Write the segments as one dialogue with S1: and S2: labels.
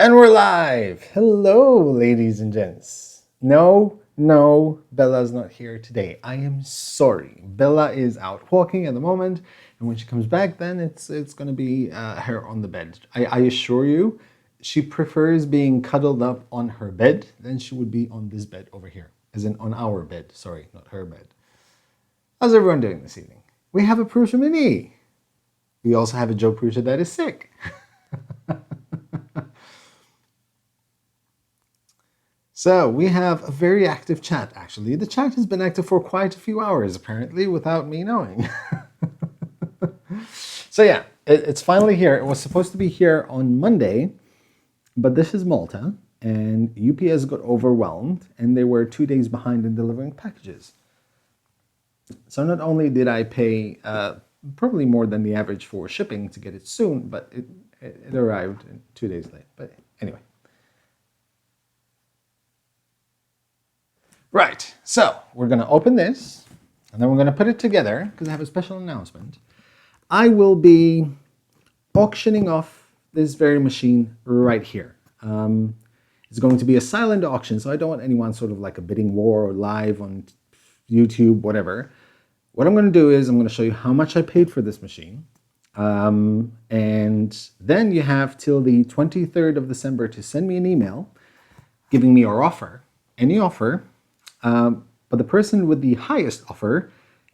S1: And we're live! Hello, ladies and gents. No, Bella's not here today. I am sorry. Bella is out walking at the moment, and when she comes back, then it's going to be her on the bed. I assure you, she prefers being cuddled up on her bed than she would be on this bed over here. As in on our bed. Sorry, not her bed. How's everyone doing this evening? We have a Prusa Mini. We also have a Joe Prusa that is sick. So we have a very active chat, actually. The chat has been active for quite a few hours, apparently, without me knowing. So yeah, it's finally here. It was supposed to be here on Monday, but this is Malta, and UPS got overwhelmed, and they were 2 days behind in delivering packages. So not only did I pay probably more than the average for shipping to get it soon, but it arrived 2 days late. But anyway. Right, so we're going to open this, and then we're going to put it together, because I have a special announcement. I will be auctioning off this very machine right here. It's going to be a silent auction, so I don't want anyone sort of like a bidding war or live on YouTube, whatever. What I'm going to do is I'm going to show you how much I paid for this machine. And then you have till the 23rd of December to send me an email giving me your offer, any offer. But the person with the highest offer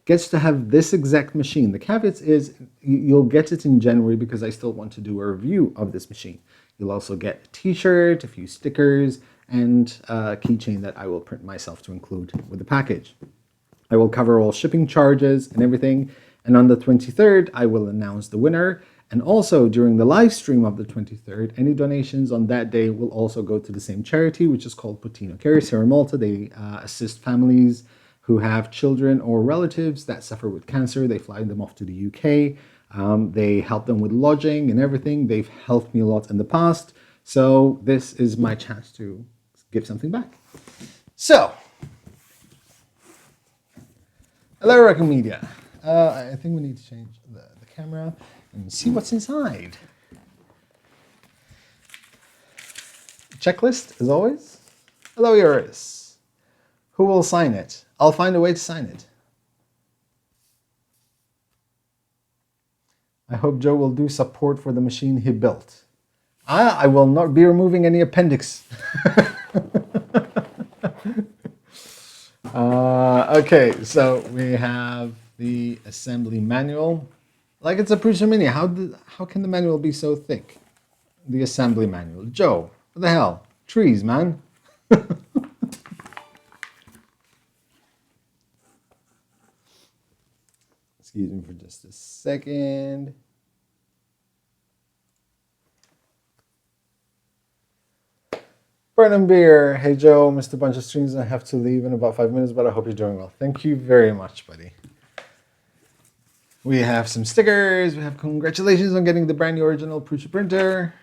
S1: gets to have this exact machine. The caveat is you'll get it in January because I still want to do a review of this machine. You'll also get a t-shirt, a few stickers, and a keychain that I will print myself to include with the package. I will cover all shipping charges and everything. And on the 23rd, I will announce the winner. And also during the live stream of the 23rd, any donations on that day will also go to the same charity, which is called Potino Cares here in Malta. They assist families who have children or relatives that suffer with cancer. They fly them off to the UK. They help them with lodging and everything. They've helped me a lot in the past. So this is my chance to give something back. So, hello, Reckon Media. I think we need to change the camera and see what's inside. Checklist, as always. Hello, Iris. Who will sign it? I'll find a way to sign it. I hope Joe will do support for the machine he built. I will not be removing any appendix. Okay, so we have the assembly manual. Like it's a Prusa Mini. How can the manual be so thick? The assembly manual. Joe, what the hell? Trees, man. Excuse me for just a second. Burnham Beer. Hey, Joe, missed a bunch of streams. I have to leave in about 5 minutes, but I hope you're doing well. Thank you very much, buddy. We have some stickers. We have congratulations on getting the brand new original Prusa printer.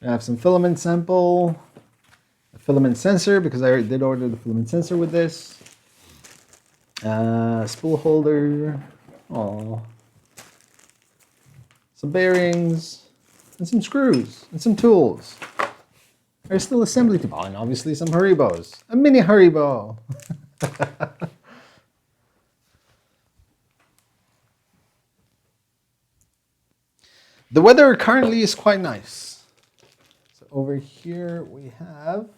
S1: We have some filament sample, a filament sensor, because I did order the filament sensor with this. Spool holder. Aww. Some bearings, and some screws, and some tools. There's still assembly to buy, and obviously some Haribos. A mini Haribo. The weather currently is quite nice. So over here we have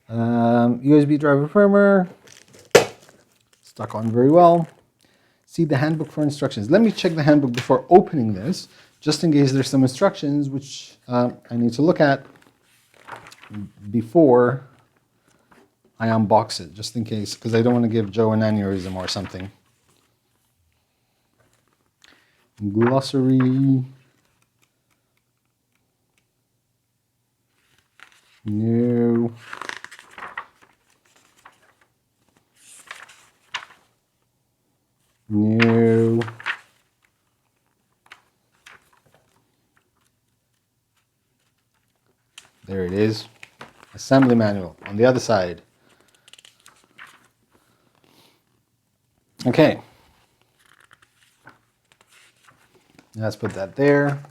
S1: USB driver firmware, stuck on very well. See the handbook for instructions. Let me check the handbook before opening this, just in case there's some instructions which I need to look at before I unbox it, just in case, because I don't want to give Joe an aneurysm or something. Glossary. No. No. There it is. Assembly manual on the other side. Okay. Let's put that there.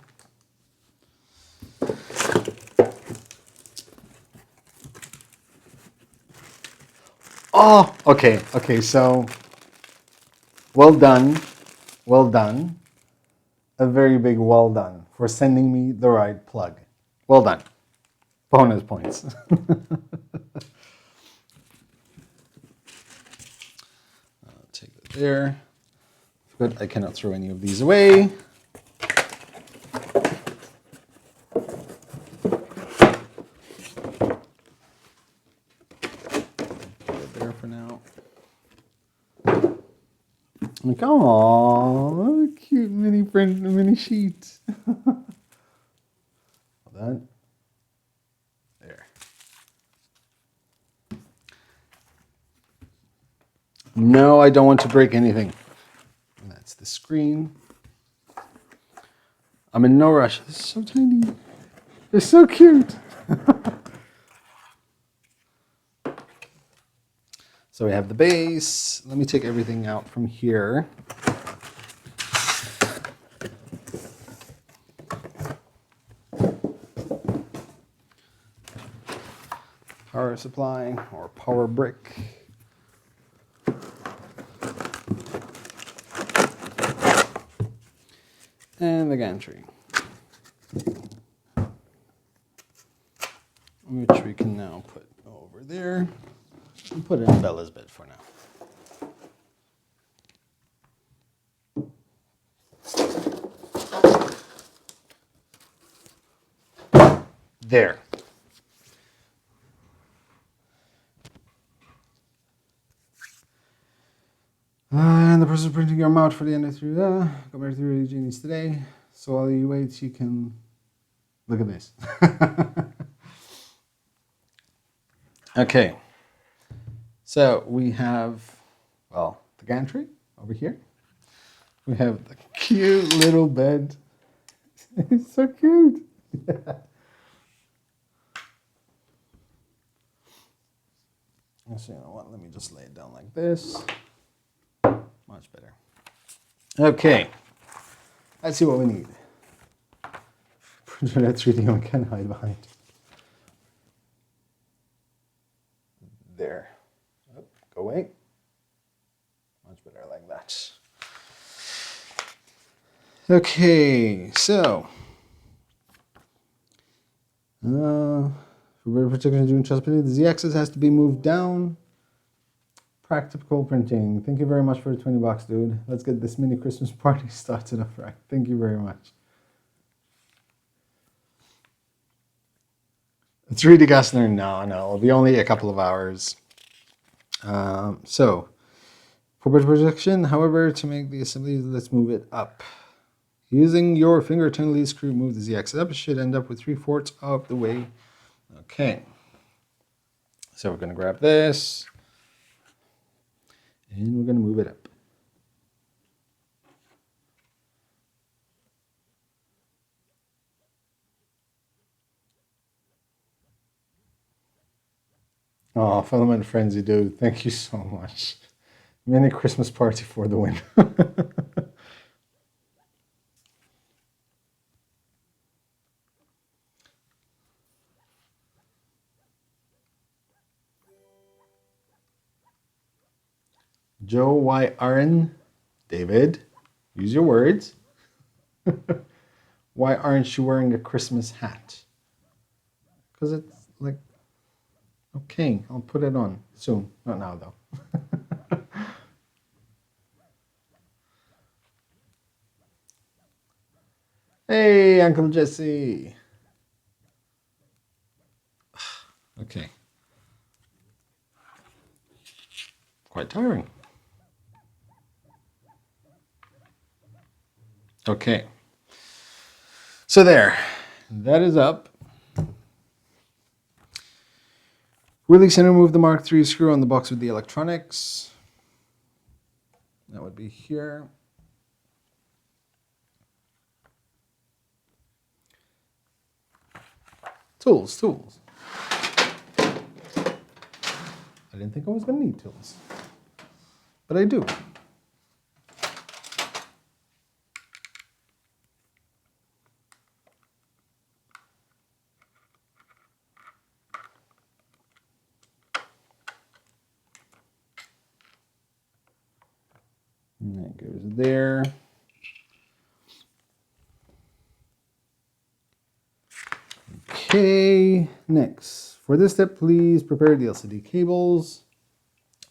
S1: Oh, okay, okay, so well done, well done. A very big well done for sending me the right plug. Well done. Bonus points. I'll take it there. Good, I cannot throw any of these away. Put it there for now. Like, oh, cute mini print, mini sheet. Hold on. There. No, I don't want to break anything. And that's the screen. I'm in no rush. This is so tiny. It's so cute. So we have the base. Let me take everything out from here. Power supply or power brick. And the gantry, which we can now put over there and put in Bella's bed for now. There. And the person printing your amount for the end of 3, got married 3 genies today. So while you wait, you can look at this. Okay. So we have, well, the gantry over here. We have the cute little bed. It's so cute. So, you know what? Let me just lay it down like this. Much better. Okay. Let's see what we need. Printer that's reading on can hide behind. There. Oh, go away. Much better like that. Okay, so for better protection during transportation, the Z-axis has to be moved down. Practical printing. Thank you very much for the $20, dude. Let's get this mini Christmas party started off right. Thank you very much. It's really Gassner. No, it'll be only a couple of hours. So, for better projection, however, to make the assembly, let's move it up. Using your finger to lead screw, move the Z-axis up. It should end up with 3/4 of the way. Okay. So we're going to grab this. And we're going to move it up. Oh, Filament Frenzy, dude. Thank you so much. Mini Christmas party for the win. Joe, why aren't, David, use your words. Why aren't you wearing a Christmas hat? Because it's like, okay, I'll put it on soon. Not now, though. Hey, Uncle Jesse. Okay. Quite tiring. Okay. So there, that is up. Release and remove the Mark III screw on the box with the electronics. That would be here. Tools. I didn't think I was going to need tools, but I do. And that goes there. Okay, next. For this step, please prepare the LCD cables.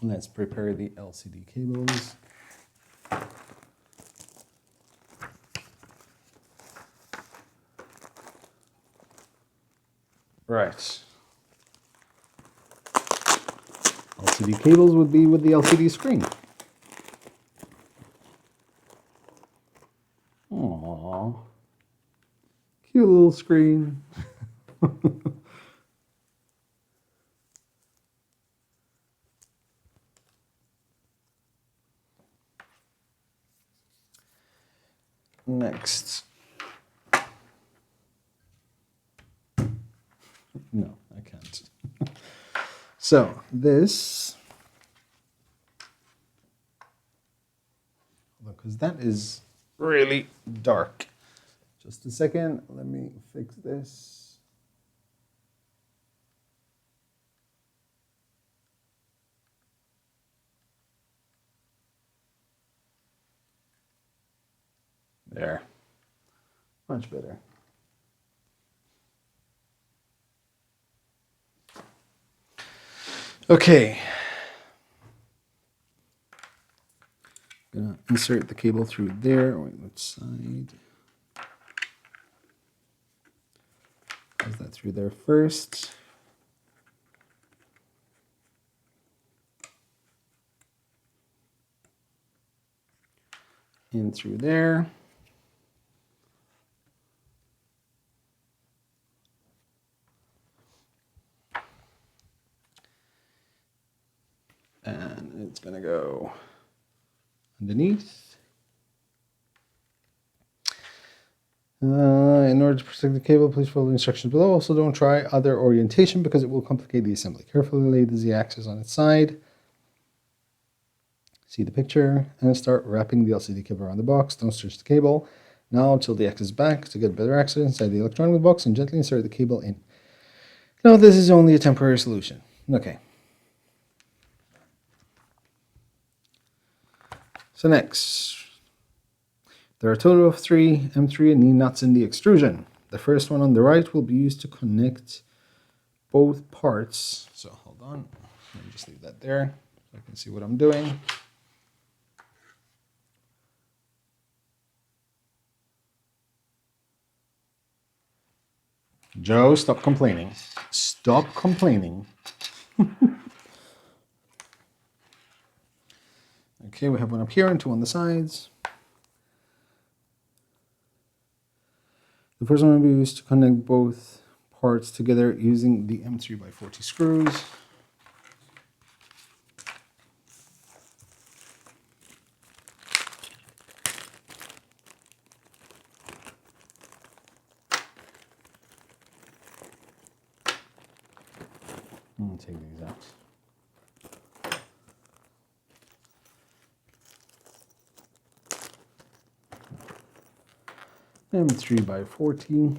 S1: Let's prepare the LCD cables. Right. LCD cables would be with the LCD screen. Aww. Cute little screen. Next. No, I can't. So this, because that is really dark. Just a second, let me fix this. There, much better. Okay. Gonna insert the cable through there. Wait, which side? Pass that through there first. In through there. And it's gonna go underneath. In order to protect the cable, please follow the instructions below. Also, don't try other orientation because it will complicate the assembly. Carefully lay the Z-axis on its side. See the picture and start wrapping the LCD cable around the box. Don't stretch the cable. Now tilt the axis back to get better access inside the electronic box and gently insert the cable in. Now this is only a temporary solution. Okay. So next, there are a total of 3 M3 and knee nuts in the extrusion. The first one on the right will be used to connect both parts. So hold on, let me just leave that there so I can see what I'm doing. Joe, stop complaining. Stop complaining. Okay, we have one up here and 2 on the sides. The first one will be used to connect both parts together using the M3x40 screws. I'm going to take these out. M3x40.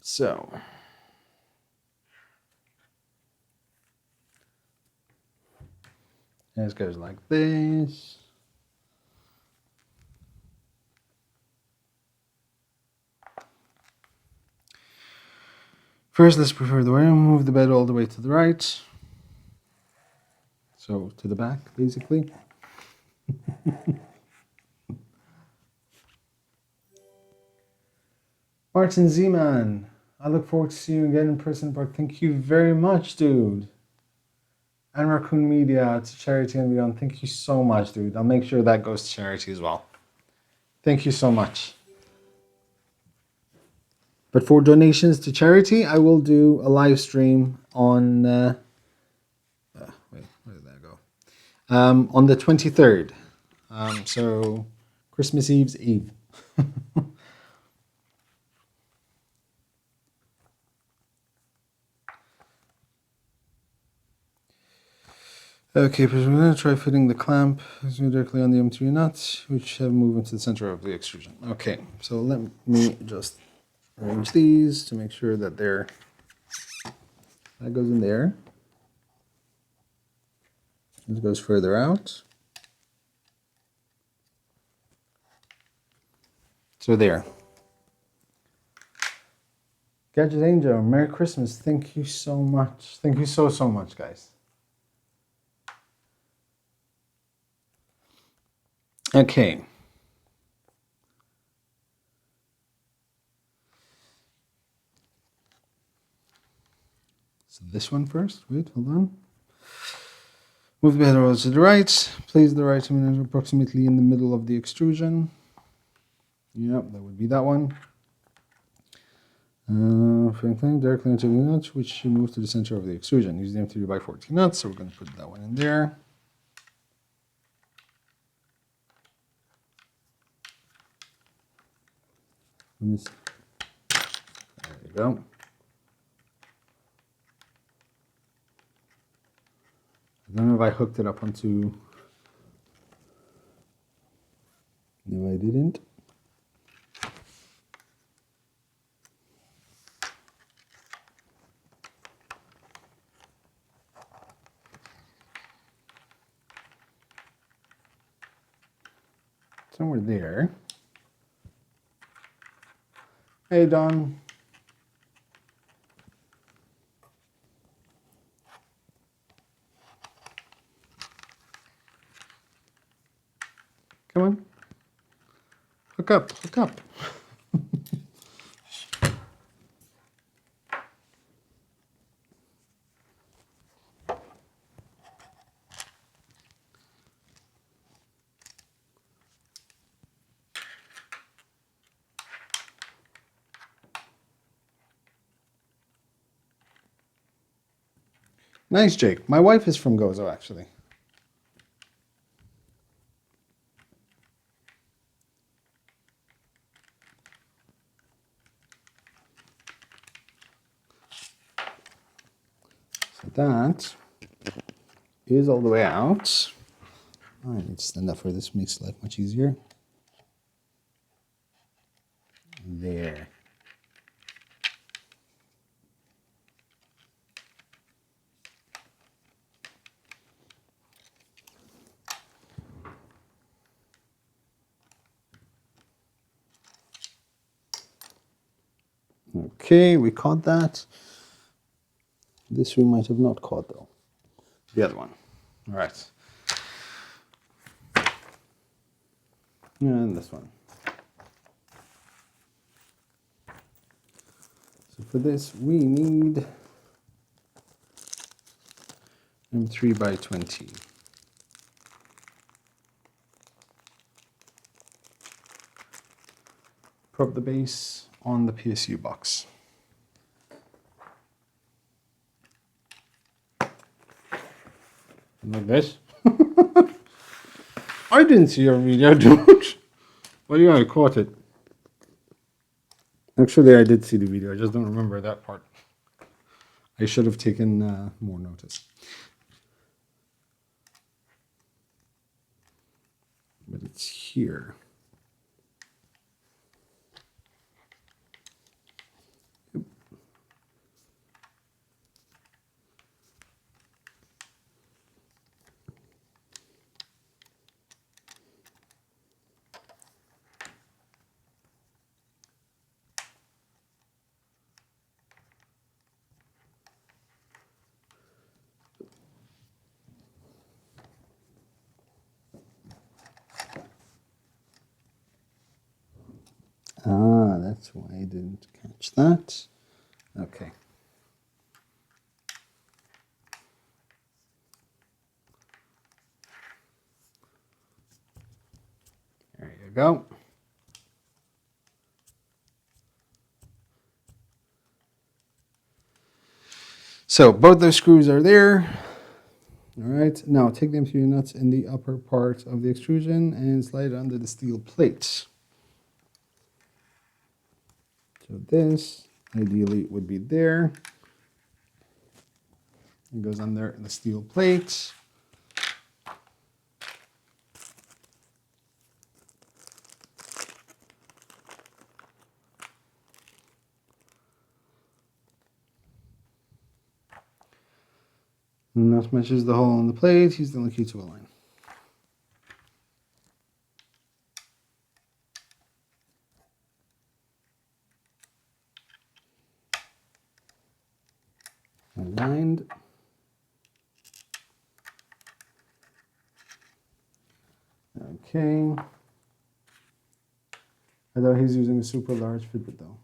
S1: So, this goes like this. First, let's prepare the wire. Move the bed all the way to the right. So, to the back, basically. Martin Z-Man, I look forward to seeing you again in person, but thank you very much, dude. And Raccoon Media, to charity and beyond. Thank you so much, dude. I'll make sure that goes to charity as well. Thank you so much. But for donations to charity, I will do a live stream on, wait, where did that go? On the 23rd. So Christmas Eve's Eve. Okay, but we're going to try fitting the clamp directly on the M3 nuts, which have moved into the center of the extrusion. Okay, so let me just arrange these to make sure that they're That goes in there. This goes further out. So there. Gadget Angel, Merry Christmas. Thank you so much. Thank you so much, guys. Okay. So this one first. Wait, hold on. Move the header to the right. Place the right terminal approximately in the middle of the extrusion. Yep, that would be that one. Directly into the nuts, which should move to the center of the extrusion. Use the M3x40 nuts, so we're going to put that one in there. There you go. I don't know if I hooked it up onto... No, I didn't. Somewhere there. Hey, Don. Come on. Hook up, hook up. Nice, Jake. My wife is from Gozo, actually. So that is all the way out. I need to stand up for this, makes life much easier. There. Okay, we caught that. This we might have not caught though. The other one. All right. And this one. So for this we need M3x20. Prop the base on the PSU box. Like this. I didn't see your video, dude. Well, yeah, I caught it. Actually, I did see the video. I just don't remember that part. I should have taken more notice. But it's here. Ah, that's why I didn't catch that. Okay. There you go. So both those screws are there. All right, now take them to your nuts in the upper part of the extrusion and slide it under the steel plate. So this ideally would be there. It goes under the steel plate. And that matches the hole on the plate. Use the key to align. Aligned. Okay. I thought he's using a super large Fitbit though.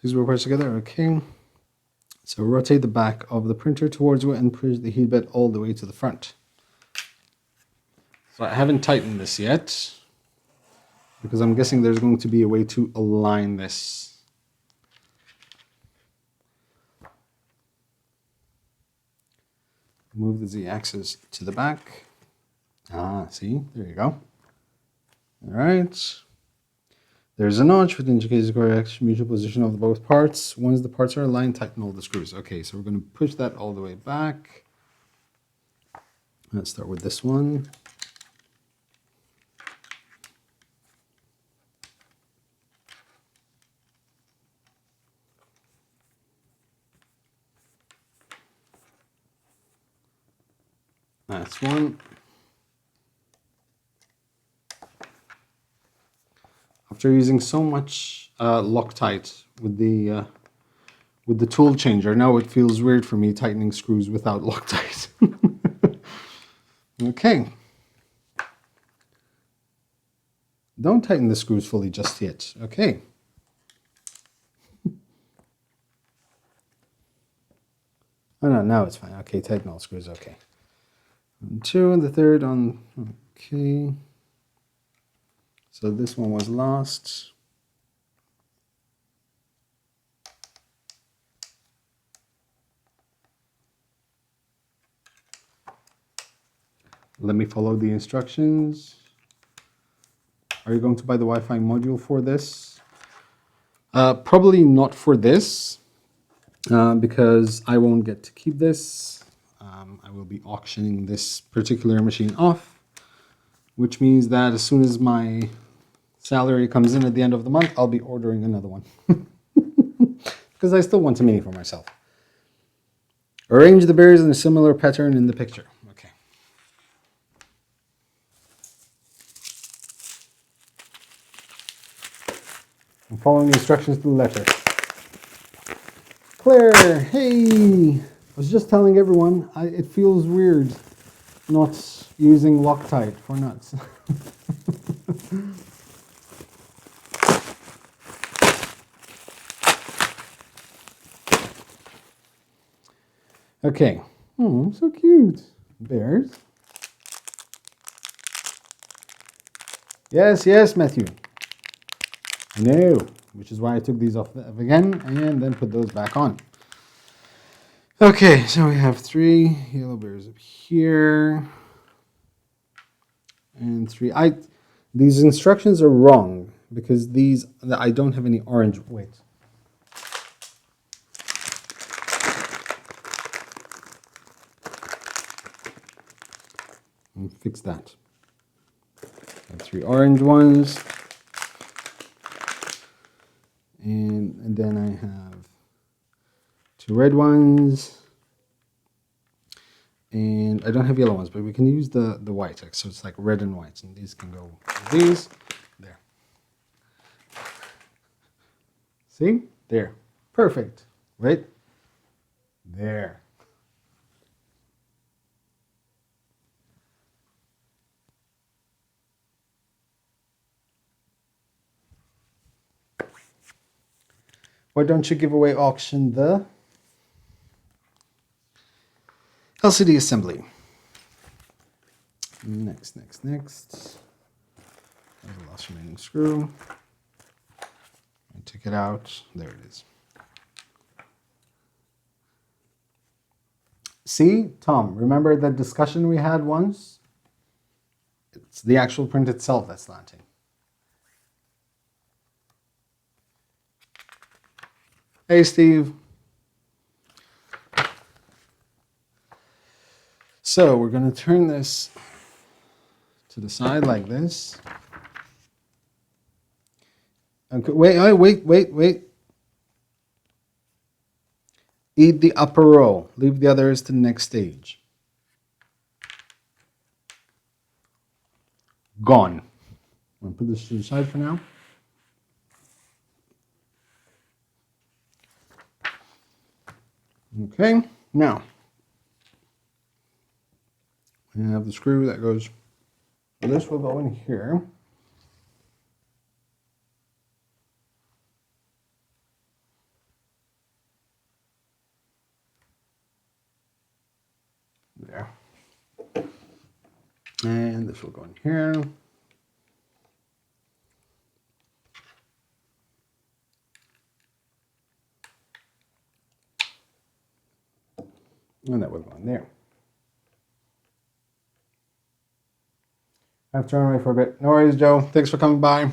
S1: These were pressed together, okay. So rotate the back of the printer towards you and push the heat bed all the way to the front. So I haven't tightened this yet because I'm guessing there's going to be a way to align this. Move the Z-axis to the back. Ah, see, there you go. All right. There's a notch which indicates the correct mutual position of both parts. Once the parts are aligned, tighten all the screws. Okay, so we're going to push that all the way back. Let's start with this one. That's one. After using so much Loctite with the tool changer, now it feels weird for me tightening screws without Loctite. Okay. Don't tighten the screws fully just yet. Okay. Oh no, now it's fine. Okay, tighten all screws. Okay. And 2 and the third on. Okay. So this one was lost. Let me follow the instructions. Are you going to buy the Wi-Fi module for this? Probably not for this, because I won't get to keep this. I will be auctioning this particular machine off, which means that as soon as my salary comes in at the end of the month, I'll be ordering another one. Because I still want a Mini for myself. Arrange the bears in a similar pattern in the picture. Okay. I'm following the instructions to the letter. Claire, hey! I was just telling everyone, it feels weird not using Loctite for nuts. Okay. Oh, so cute. Bears. Yes, yes, Matthew. I know, which is why I took these off again and then put those back on. Okay, so we have 3 yellow bears up here. And 3. These instructions are wrong because I don't have any orange. Wait. I'll fix that. I have 3 orange ones. And then I have 2 red ones. And I don't have yellow ones, but we can use the white. So it's like red and white. And these can go with these. There. See? There. Perfect. Right? There. Why don't you give away auction the LCD assembly? Next. There's the last remaining screw. I took it out. There it is. See, Tom, remember that discussion we had once? It's the actual print itself that's slanting. Hey, Steve. So we're going to turn this to the side like this. Okay, wait. Eat the upper row. Leave the others to the next stage. Gone. I'm going to put this to the side for now. Okay, now I have the screw that goes, this will go in here. There. And this will go in here. And that will go in there. I have to run away for a bit. No worries, Joe. Thanks for coming by.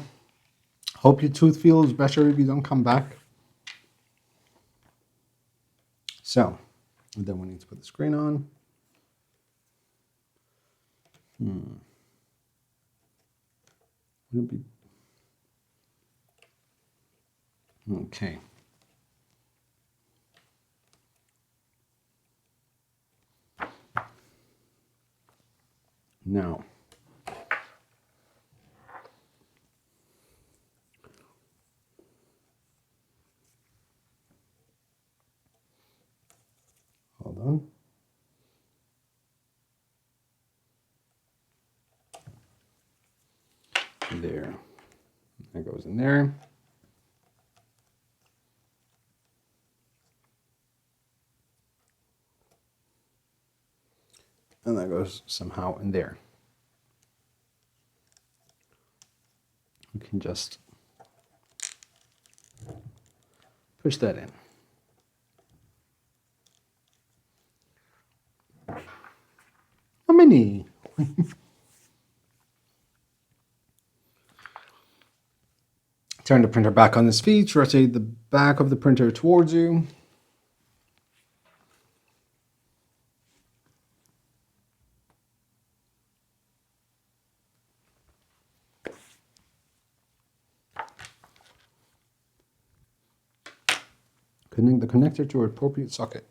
S1: Hope your tooth feels better if you don't come back. So, and then we need to put the screen on. Would it be? Okay. Now, hold on. There. That goes in there. And that goes somehow in there. We can just push that in. A mini. Turn the printer back on its feet, rotate the back of the printer towards you. Connect the connector to an appropriate socket.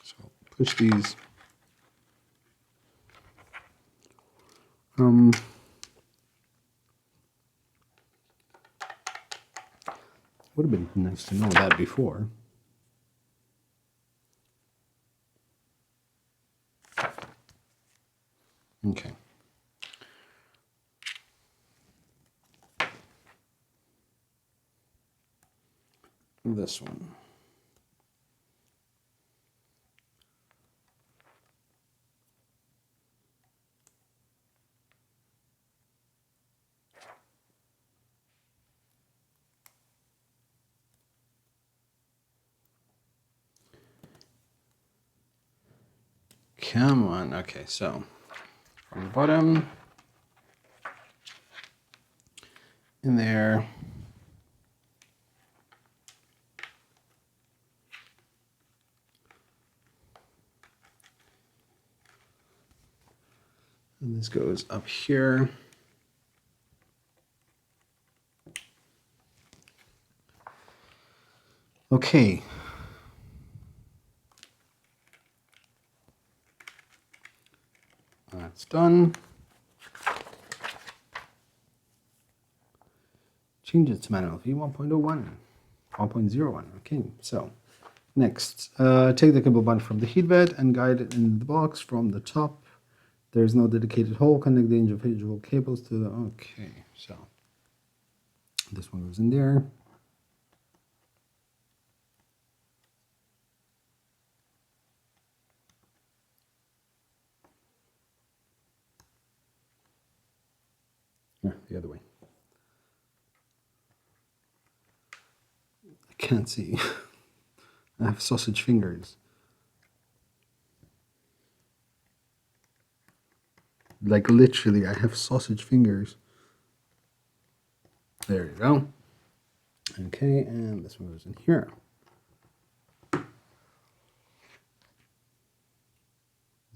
S1: So push these. Would have been nice to know that before. Okay. This one. Come on. Okay, so from the bottom, in there. And this goes up here. Okay. That's done. Change it to manual V1.01, 1.01. Okay, so next, take the cable band from the heat bed and guide it in the box from the top. There's no dedicated hole. Connect the individual cables to the. Okay, so this one goes in there. Yeah, the other way. I can't see. I have sausage fingers. Like literally, I have sausage fingers. There you go. Okay, and this one goes in here.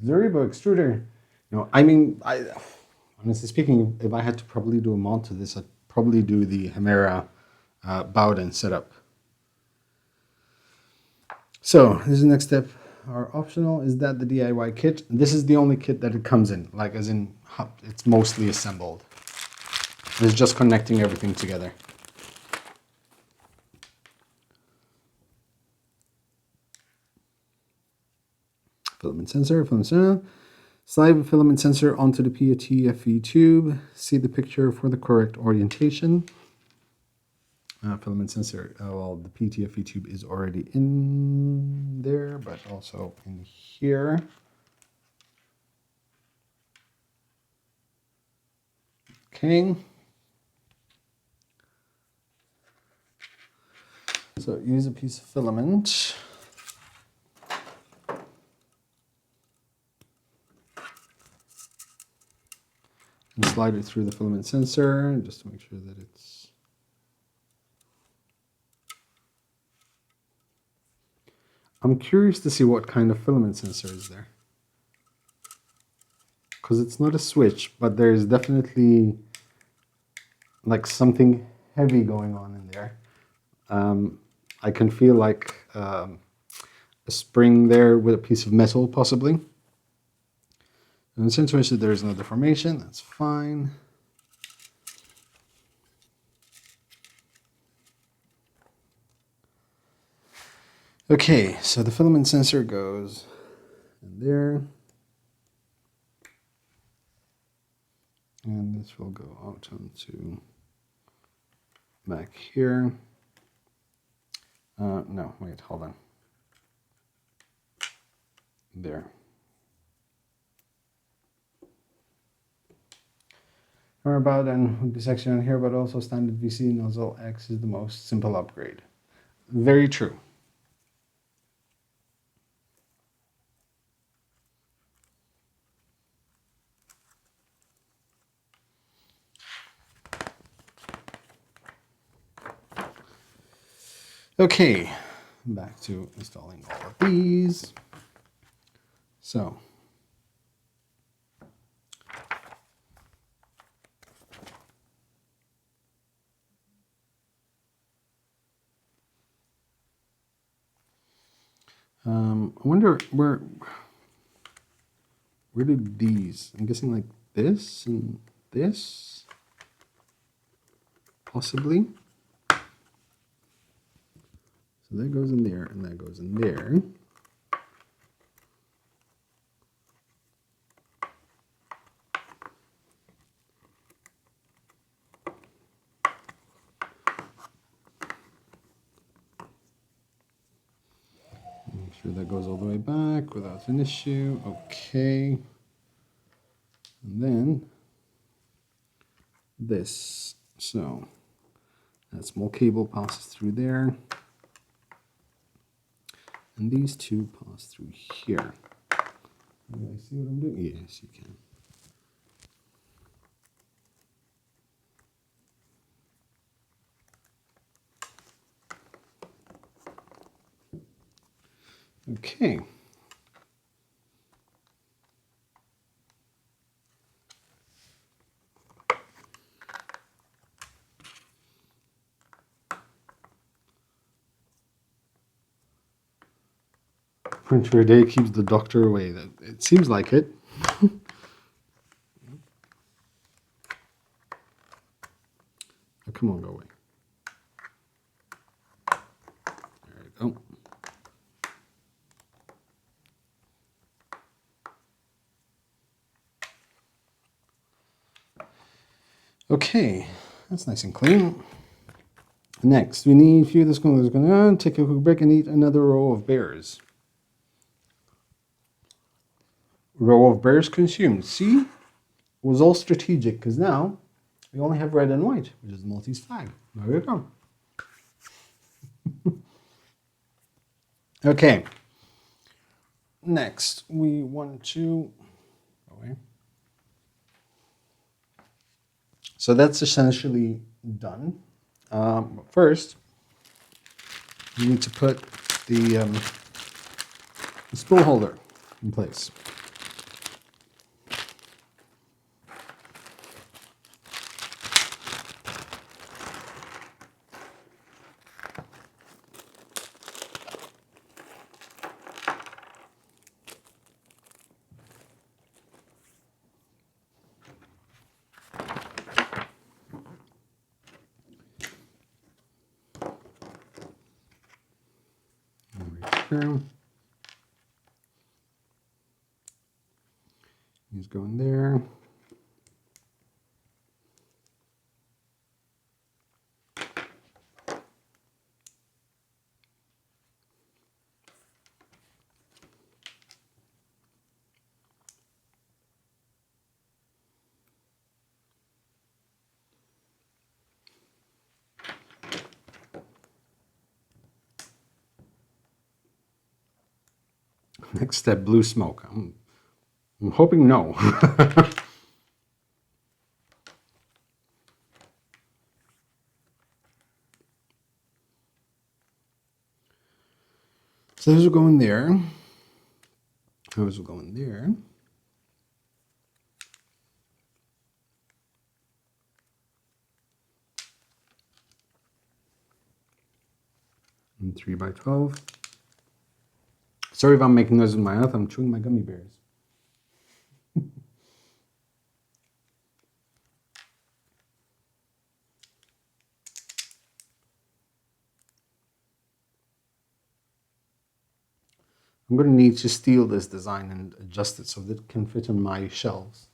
S1: Zuribo extruder. No, I mean, honestly speaking, if I had to probably do a mount to this, I'd probably do the Hemera Bowden setup. So this is the next step. Our optional is that the DIY kit. This is the only kit that it comes in, like as in it's mostly assembled. It's just connecting everything together. Filament sensor, slide the filament sensor onto the PTFE tube. See the picture for the correct orientation. Filament sensor, well, the PTFE tube is already in there, but also in here. Okay. So use a piece of filament. And slide it through the filament sensor just to make sure that it's... I'm curious to see what kind of filament sensor is there. Because it's not a switch, but there's definitely like something heavy going on in there. I can feel like a spring there with a piece of metal, possibly. And since there is no deformation, that's fine. Okay, so the filament sensor goes in there. And this will go out onto back here. No, wait, hold on. There. Or about and with the section on here, but also standard VC nozzle X is the most simple upgrade. Very true. Okay, back to installing all of these. So, I wonder where did these? I'm guessing like this and this, possibly. So that goes in there, and that goes in there. Make sure that goes all the way back without an issue. Okay. And then this. So that small cable passes through there. And these two pass through here. Do you guys see what I'm doing? Yes, you can. Okay. Printer a day keeps the doctor away. It seems like it. Oh, come on, go away. There we go. Okay, that's nice and clean. Next, we need a few of this going on. Take a quick break and eat another row of bears. Row of bears consumed. See? It was all strategic because now we only have red and white, which is the Maltese flag. There you go. Okay. Next, we want to... Okay. So that's essentially done. First, you need to put the spool holder in place.
S2: connector. He's going there. Next step, blue smoke. I'm hoping no. So those will go in there. Those will go in there. And 3x12. Sorry if I'm making noise with my mouth. I'm chewing my gummy bears. I'm going to need to steal this design and adjust it so that it can fit on my shelves.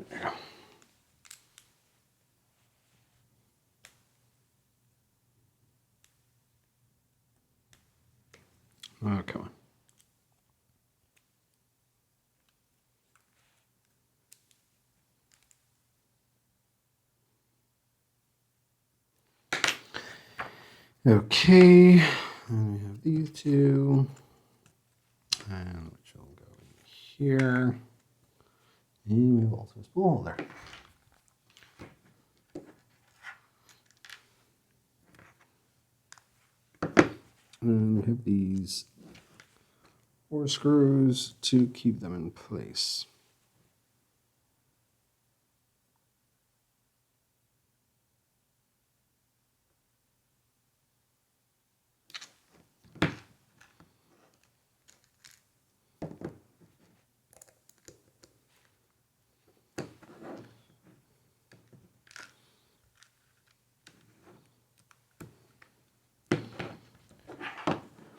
S2: There. Oh, come on. Okay, and we have these two, and which will go in here. And we have also a spool holder. And we have these 4 screws to keep them in place.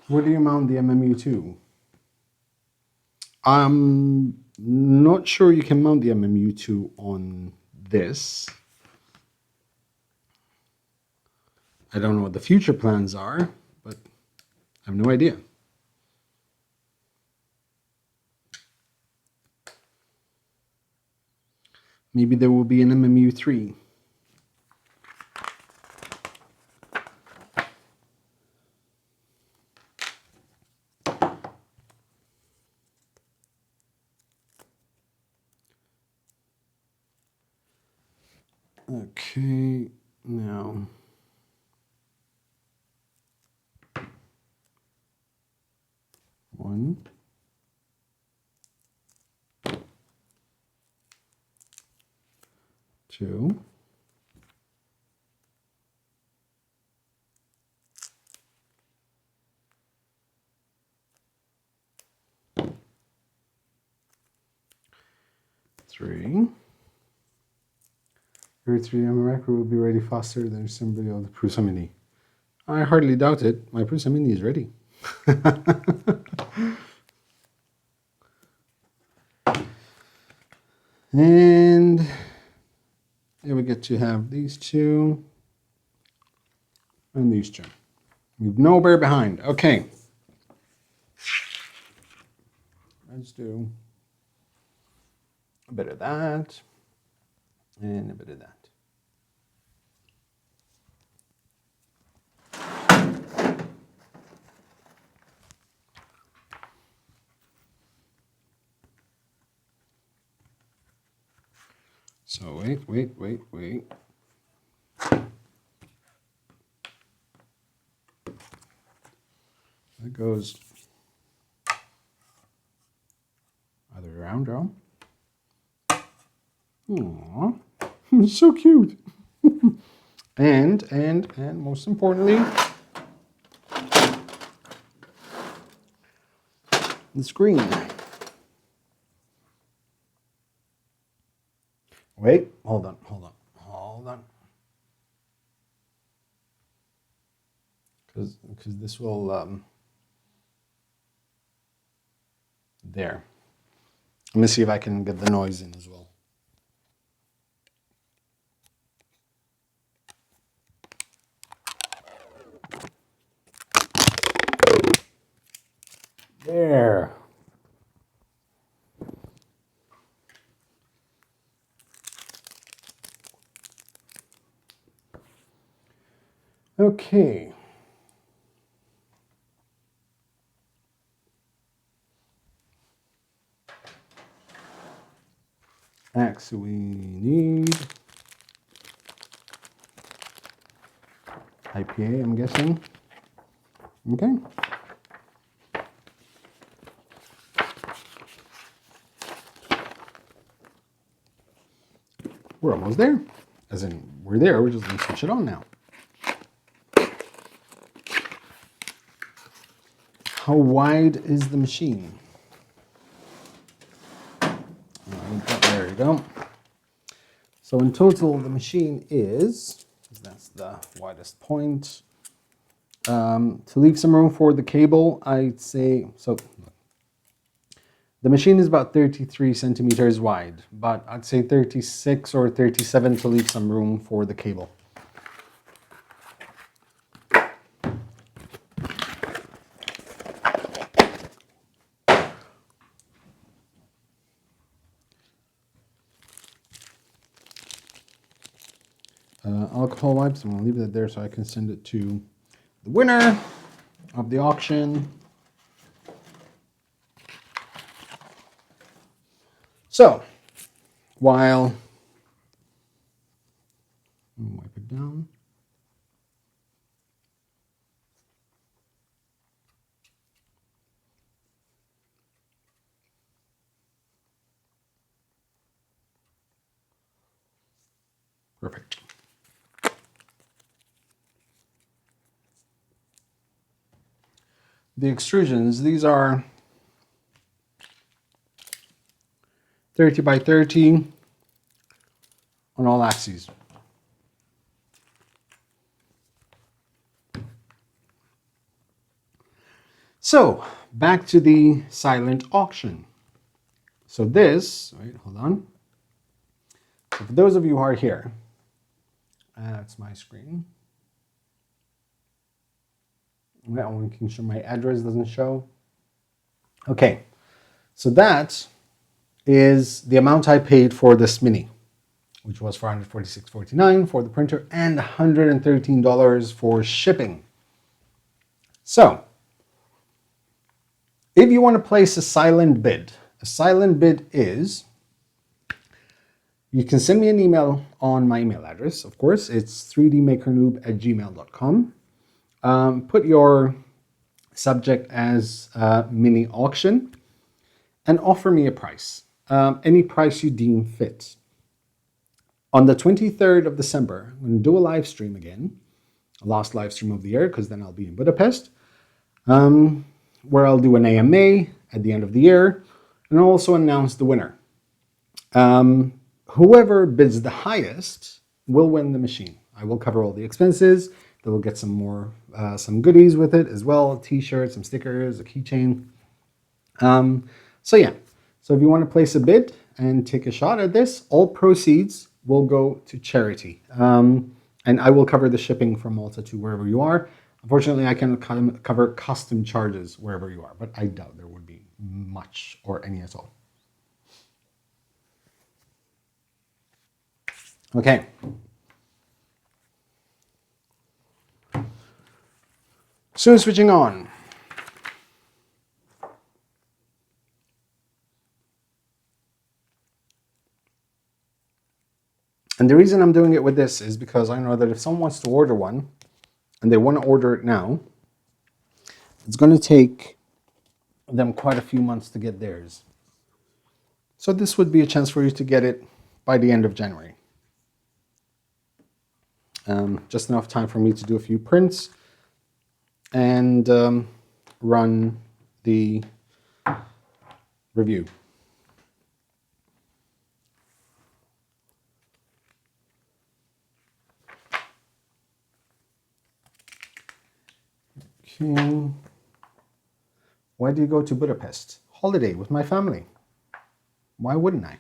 S2: Where do you mount the MMU to? I'm not sure you can mount the MMU to on this. I don't know what the future plans are, but I have no idea. Maybe there will be an MMU 3. Okay, now one, two, three. Your 3M record will be ready faster than assembly of the Prusa Mini. I hardly doubt it. My Prusa Mini is ready. And here we get to have these two and these two. Leave no bear behind. Okay. Let's do a bit of that and a bit of that. So wait. That goes other round row. Aww, so cute. and most importantly, the screen. Wait, hold on. Because this will there. Let me see if I can get the noise in as well. There. Okay. Next we need IPA, I'm guessing. Okay. We're almost there. As in, we're there, we're just gonna switch it on now. How wide is the machine? There you go. So in total, the machine is, that's the widest point. To leave some room for the cable, I'd say, so the machine is about 33 centimeters wide, but I'd say 36 or 37 to leave some room for the cable. Alcohol wipes, I'm gonna leave that there so I can send it to the winner of the auction. So, while wipe it down. Perfect. The extrusions, these are 30 by 30 on all axes. So, back to the silent auction. So this, wait, hold on. So for those of you who are here, that's my screen. That one can show, my address doesn't show. Okay, so that is the amount I paid for this Mini, which was $446.49 for the printer and $113 for shipping. So, if you want to place a silent bid is, you can send me an email on my email address, of course. It's 3dmakernoob@gmail.com. Put your subject as mini auction and offer me a price, any price you deem fit. On the 23rd of December, I'm going to do a live stream again, a last live stream of the year, because then I'll be in Budapest, where I'll do an AMA at the end of the year and also announce the winner. Whoever bids the highest will win the machine. I will cover all the expenses. They will get some more, some goodies with it as well, a t-shirt, some stickers, a keychain. So yeah, so if you want to place a bid and take a shot at this, all proceeds will go to charity. And I will cover the shipping from Malta to wherever you are. Unfortunately, I cannot cover custom charges wherever you are, but I doubt there would be much or any at all. Okay. Soon switching on. And the reason I'm doing it with this is because I know that if someone wants to order one and they want to order it now, it's going to take them quite a few months to get theirs. So this would be a chance for you to get it by the end of January. Just enough time for me to do a few prints and run the review. Okay. Why do you go to Budapest? Holiday with my family. Why wouldn't I?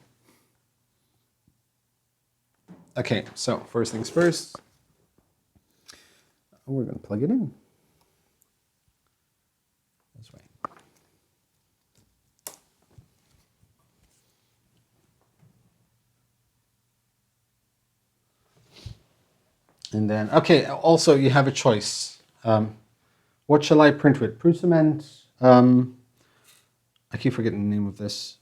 S2: Okay, so first things first, we're going to plug it in. This way. And then, okay, also you have a choice. What shall I print with? Prusa Mini, I keep forgetting the name of this.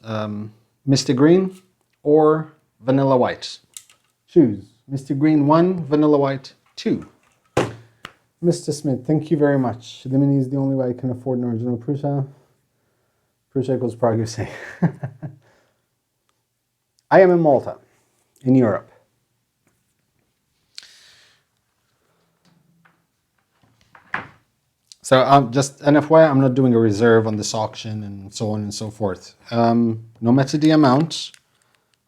S2: Mr. Green or Vanilla White? Choose. Mr. Green 1, Vanilla White 2. Mr. Smith, thank you very much. The Mini is the only way I can afford an original Prusa. Prusa equals Prague, you say. I am in Malta, in Europe. So just an FYI, I'm not doing a reserve on this auction and so on and so forth. No matter the amount,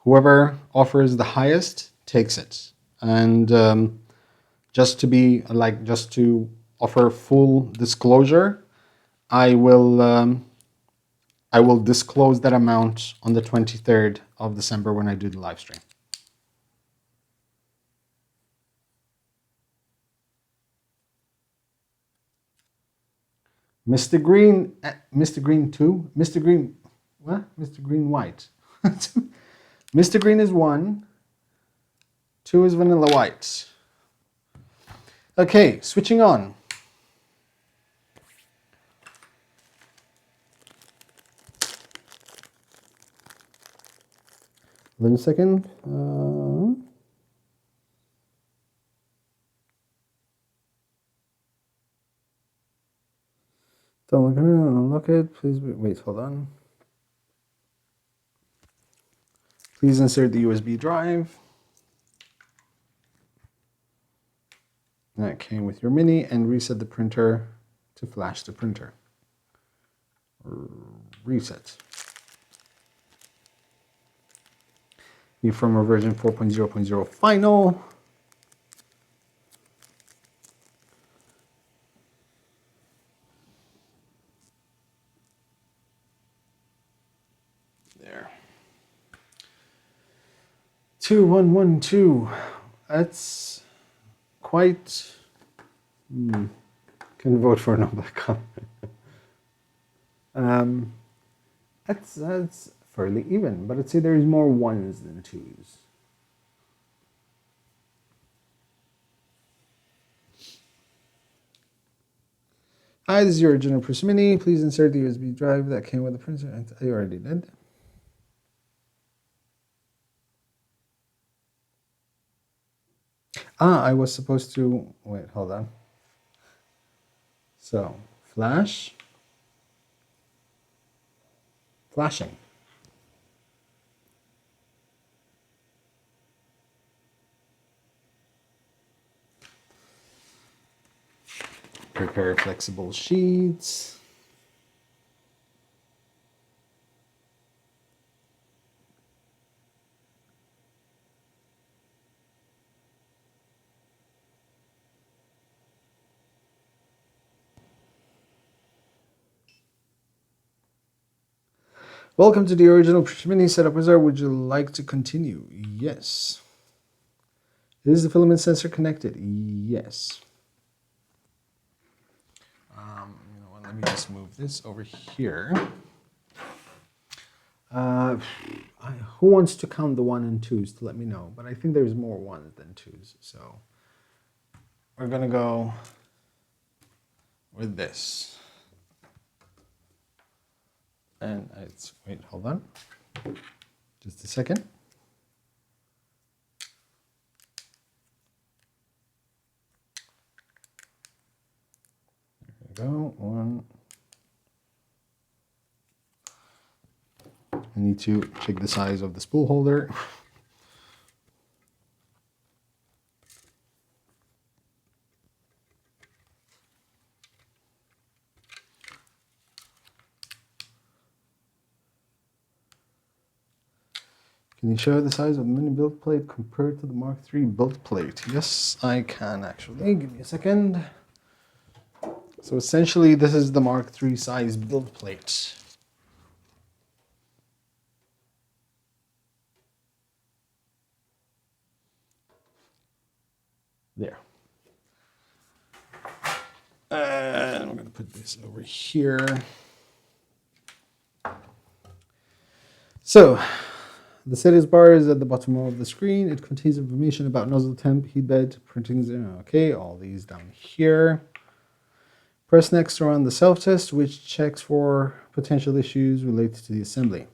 S2: whoever offers the highest takes it. And just to offer full disclosure, I will disclose that amount on the 23rd of December when I do the live stream. Mr. Green 2, Mr. Green, what? Mr. Green White. Mr. Green is 1, 2 is Vanilla White. Okay, switching on. Wait a second. Don't look at it, unlock it. Please wait, hold on. Please insert the USB drive. That came with your Mini, and reset the printer to flash the printer. Reset. New firmware version 4.0.0 final. There. 2112. That's quite. Can vote for no black color. That's fairly even, but I'd say there's more ones than twos. Hi, this is your original Prusa Mini. Please insert the USB drive that came with the printer. I already did. I was supposed to, wait, hold on. So, flashing. Prepare flexible sheets. Welcome to the original Prusa Mini setup wizard. Would you like to continue? Yes. Is the filament sensor connected? Yes. You know what, let me just move this over here. Who wants to count the 1 and 2s to let me know? But I think there's more 1s than 2s. So we're going to go with this. And it's, wait, hold on. Just a second. go. One. I need to check the size of the spool holder. Can you show the size of the mini build plate compared to the Mark III build plate? Yes, I can actually. Give me a second. So essentially, this is the Mark III size build plate. There. And I'm going to put this over here. So, the status bar is at the bottom of the screen. It contains information about nozzle temp, heat bed, printing zone. Okay, all these down here. Press next to run the self-test, which checks for potential issues related to the assembly.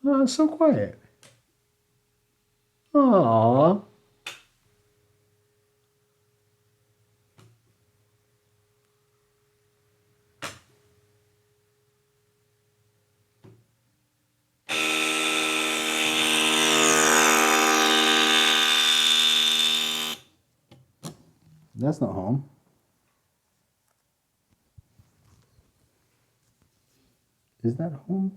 S2: Oh, it's so quiet. Aww. That's not home. Is that home?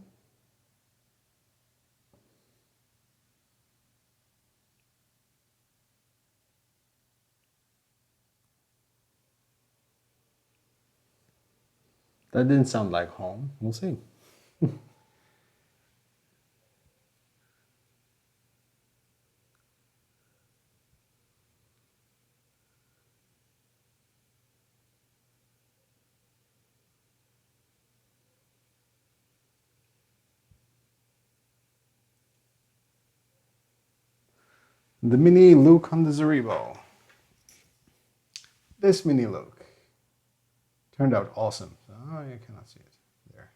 S2: That didn't sound like home. We'll see. The mini Luke on the Zaribo. This mini Luke turned out awesome. Oh, you cannot see it. There.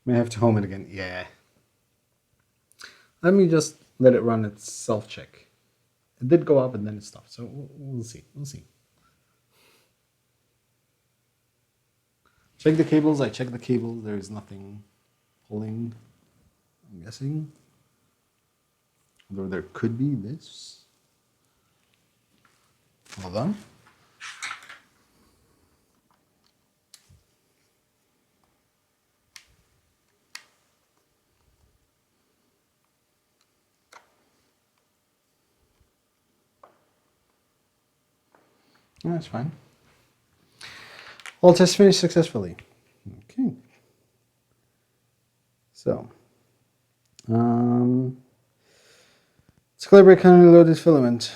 S2: May have to home it again. Yeah. Let me just let it run its self-check. It did go up and then it stopped. So we'll see. We'll see. Check the cables. I checked the cables. There is nothing pulling, I'm guessing. Although there could be this. Hold on. That's fine. All tests finished successfully. Okay. So, let's calibrate currently loaded filament.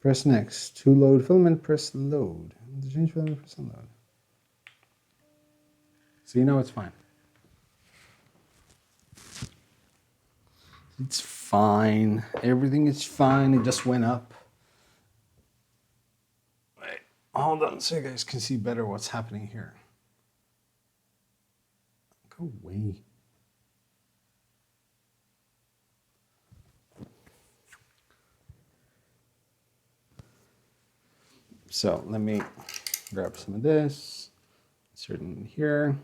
S2: Press next. To load filament, press load. To change filament, press unload. So you know it's fine. It's fine. Everything is fine. It just went up. Wait, hold on so you guys can see better what's happening here. Go away. So let me grab some of this, insert it in here.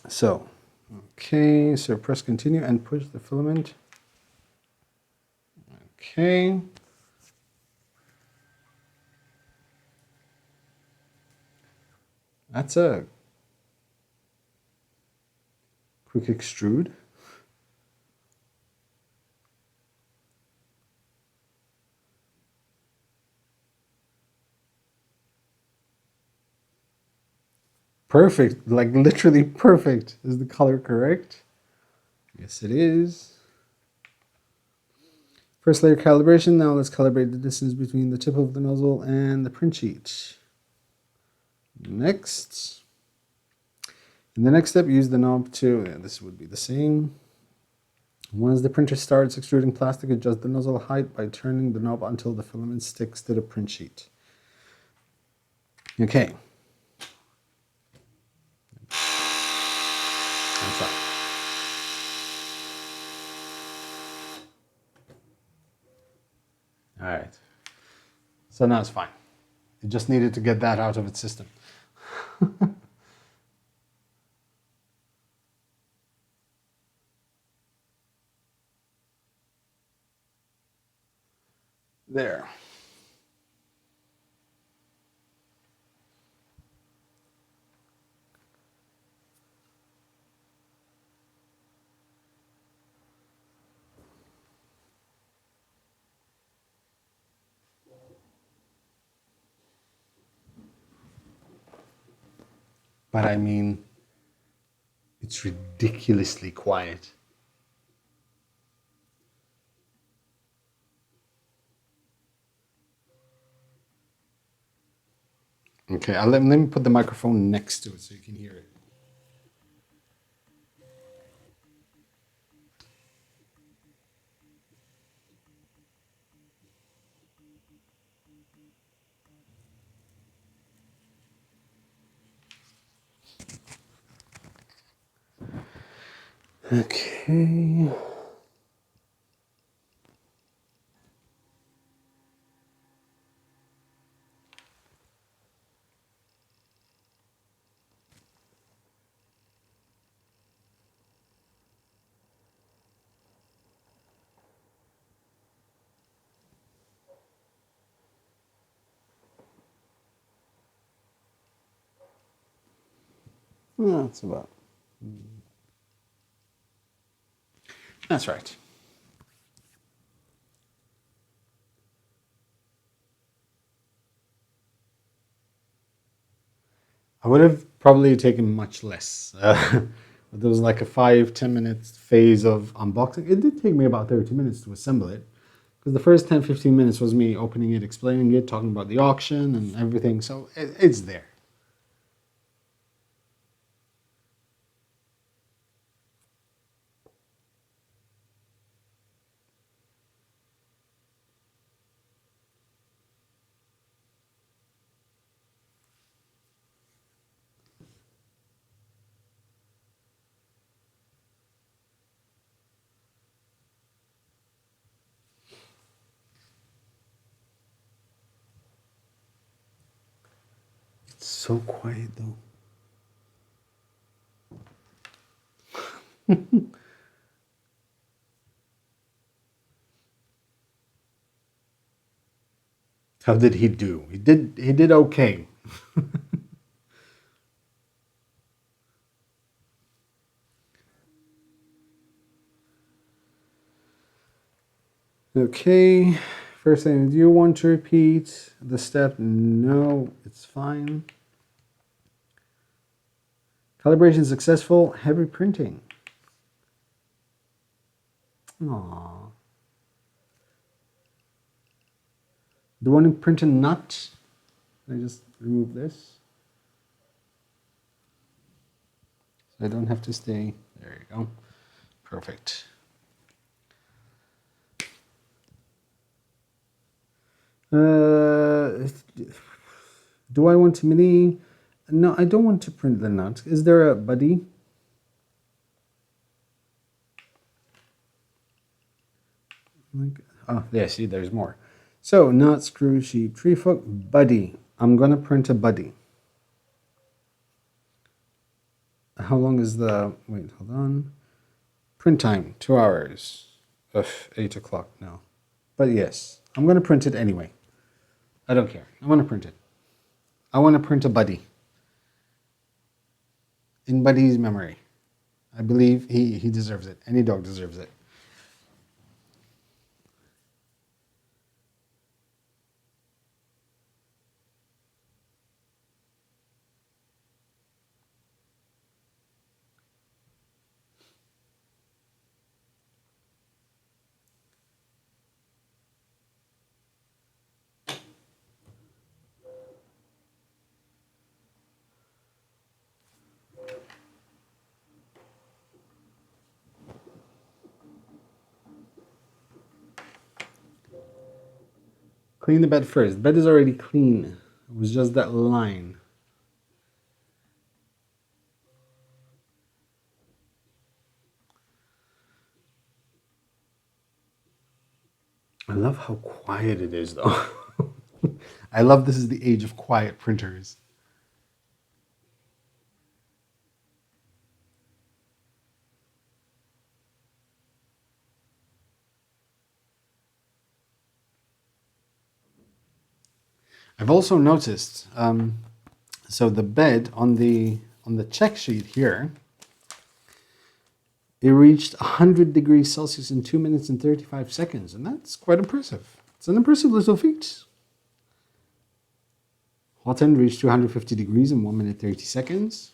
S2: So, okay, so press continue and push the filament. Okay. That's a quick extrude. Perfect, like literally perfect. Is the color correct? Yes, it is. First layer calibration. Now let's calibrate the distance between the tip of the nozzle and the print sheet. Next. In the next step, use the knob to, this would be the same. Once the printer starts extruding plastic, adjust the nozzle height by turning the knob until the filament sticks to the print sheet. Okay. That's right. All right. So now it's fine. It just needed to get that out of its system. There. But I mean, it's ridiculously quiet. Okay, let me put the microphone next to it so you can hear it. Okay. That's about. That's right. I would have probably taken much less. There was like a 5-10 minutes phase of unboxing. It did take me about 30 minutes to assemble it because the first 10-15 minutes was me opening it, explaining it, talking about the auction and everything. So it's there. It's so quiet though. How did he do? He did okay. Okay, first thing, do you want to repeat the step? No, it's fine. Calibration successful, heavy printing. Aww. Do you want to print a nut? Can I just remove this? So I don't have to stay. There you go. Perfect. Do I want to mini? No, I don't want to print the nut. Is there a buddy? Oh, yeah, see, there's more. So, nut, screw, sheep, tree hook, buddy. I'm going to print a buddy. How long is the... Wait, hold on. Print time, 2 hours. Ugh, 8 o'clock now. But yes, I'm going to print it anyway. I don't care. I want to print it. I want to print a buddy. In Buddy's memory. I believe he deserves it. Any dog deserves it. Clean the bed first. The bed is already clean. It was just that line. I love how quiet it is though. I love this is the age of quiet printers. I've also noticed, so the bed on the check sheet here, it reached 100 degrees Celsius in 2 minutes and 35 seconds, and that's quite impressive. It's an impressive little feat. Hot end reached 250 degrees in 1 minute 30 seconds.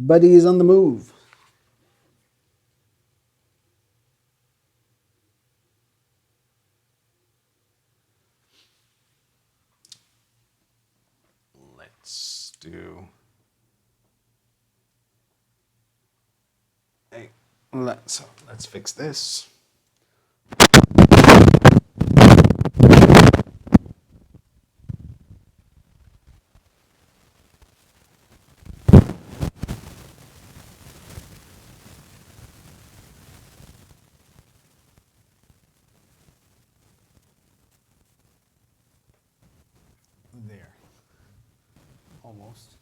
S2: Buddy is on the move. Let's do. Hey, let's fix this. There. Almost.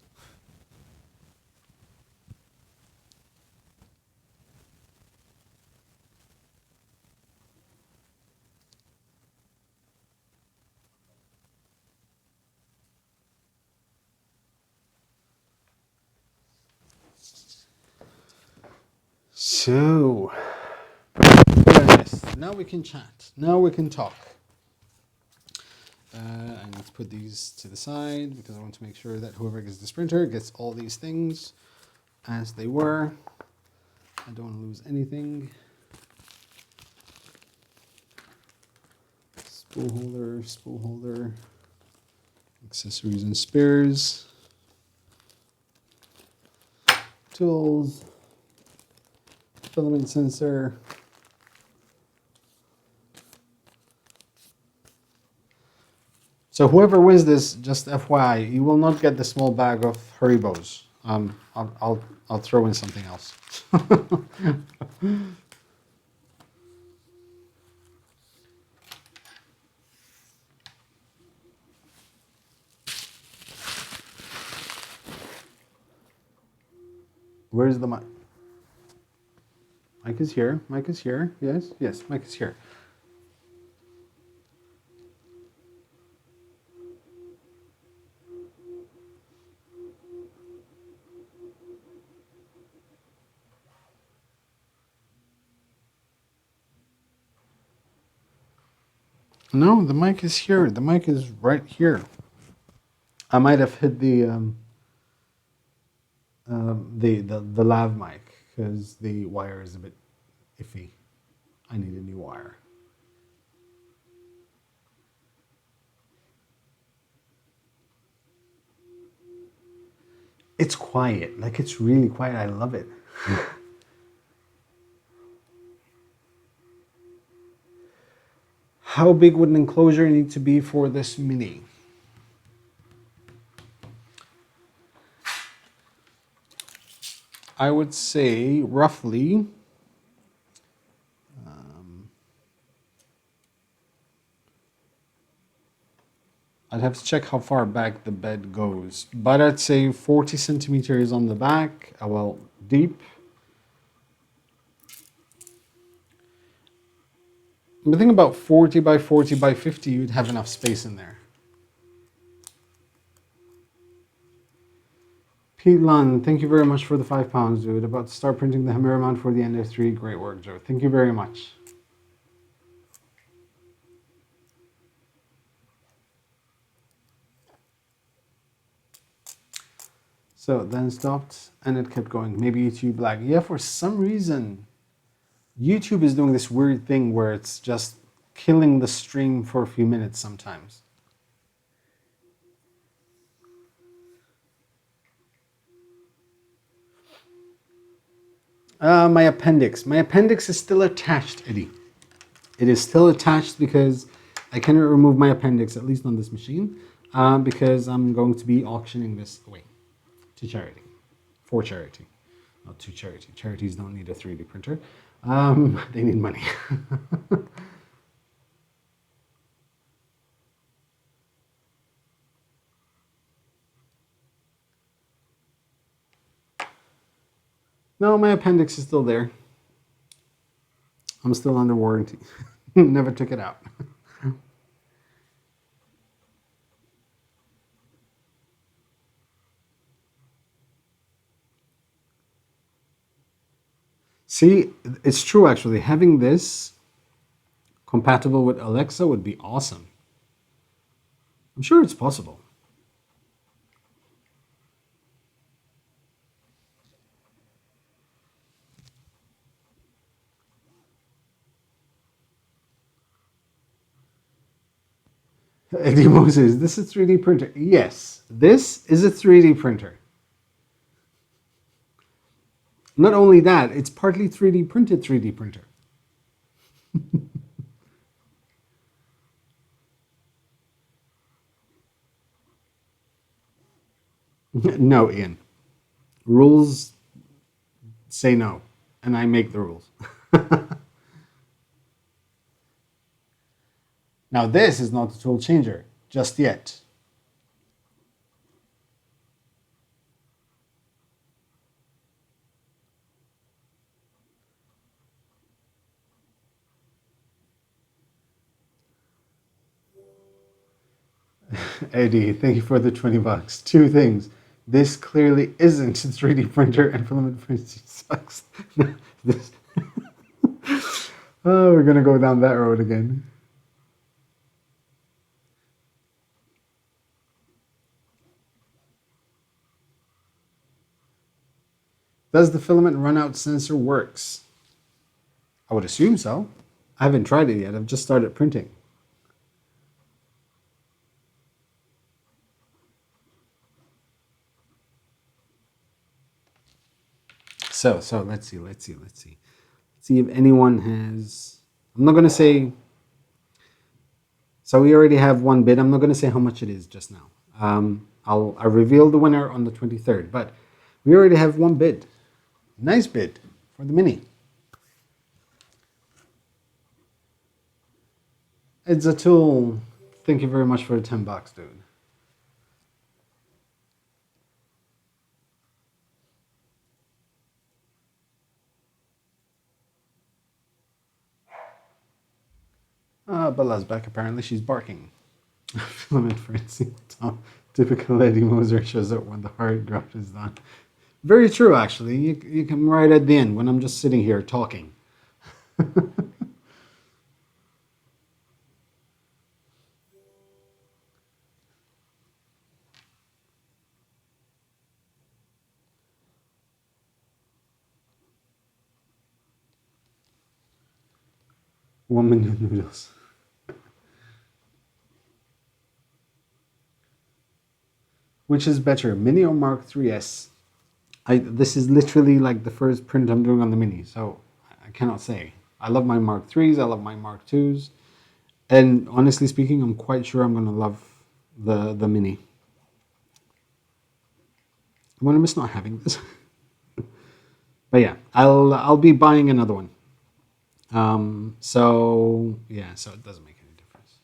S2: So, now we can chat. Now we can talk. I need to put these to the side because I want to make sure that whoever gets this printer gets all these things as they were. I don't want to lose anything. Spool holder, accessories and spares, tools, filament sensor. So whoever wins this, just FYI, you will not get the small bag of Haribos. I'll throw in something else. Where's the mic? Mic is here. Mic is here. Yes, yes, mic is here. No, the mic is here. The mic is right here. I might have hit the lav mic because the wire is a bit iffy. I need a new wire. It's quiet. Like, it's really quiet. I love it. How big would an enclosure need to be for this Mini? I would say roughly I'd have to check how far back the bed goes, but I'd say 40 centimeters on the back, well, deep. But think about 40 by 40 by 50, you'd have enough space in there. Pete Lund, thank you very much for the £5, dude. About to start printing the Hammer mount for the NF3. Great work, Joe. Thank you very much. So then stopped and it kept going. Maybe YouTube lag. Yeah, for some reason, YouTube is doing this weird thing where it's just killing the stream for a few minutes sometimes. My appendix. My appendix is still attached, Eddie. It is still attached because I cannot remove my appendix, at least on this machine, because I'm going to be auctioning this away to charity, for charity, not to charity. Charities don't need a 3D printer. They need money. No, my appendix is still there. I'm still under warranty. Never took it out. See, it's true actually. Having this compatible with Alexa would be awesome. I'm sure it's possible. Eddie Moses, this is a 3D printer. Yes, this is a 3D printer. Not only that, it's partly 3D printed 3D printer. No, Ian. Rules say no, and I make the rules. Now, this is not a tool changer just yet. Eddie, thank you for the $20. Two things. This clearly isn't a 3D printer, and filament printing sucks. This... Oh, we're going to go down that road again. Does the filament runout sensor works? I would assume so. I haven't tried it yet. I've just started printing. So let's see if anyone has. I'm not going to say. So we already have one bid. I'm not going to say how much it is just now. I'll reveal the winner on the 23rd, but we already have one bid. Nice bid for the Mini. It's a tool. Thank you very much for the $10, dude. Bella's back. Apparently, she's barking. Filament printing. Typical Eddie Moser shows up when the hard graft is done. Very true, actually. You come right at the end when I'm just sitting here talking. $1 million noodles. Which is better, Mini or Mark 3S? This is literally like the first print I'm doing on the Mini, so I cannot say. I love my Mark 3s, I love my Mark 2s, and honestly speaking, I'm quite sure I'm going to love the Mini. I'm going to miss not having this. But yeah, I'll be buying another one. So it doesn't make any difference.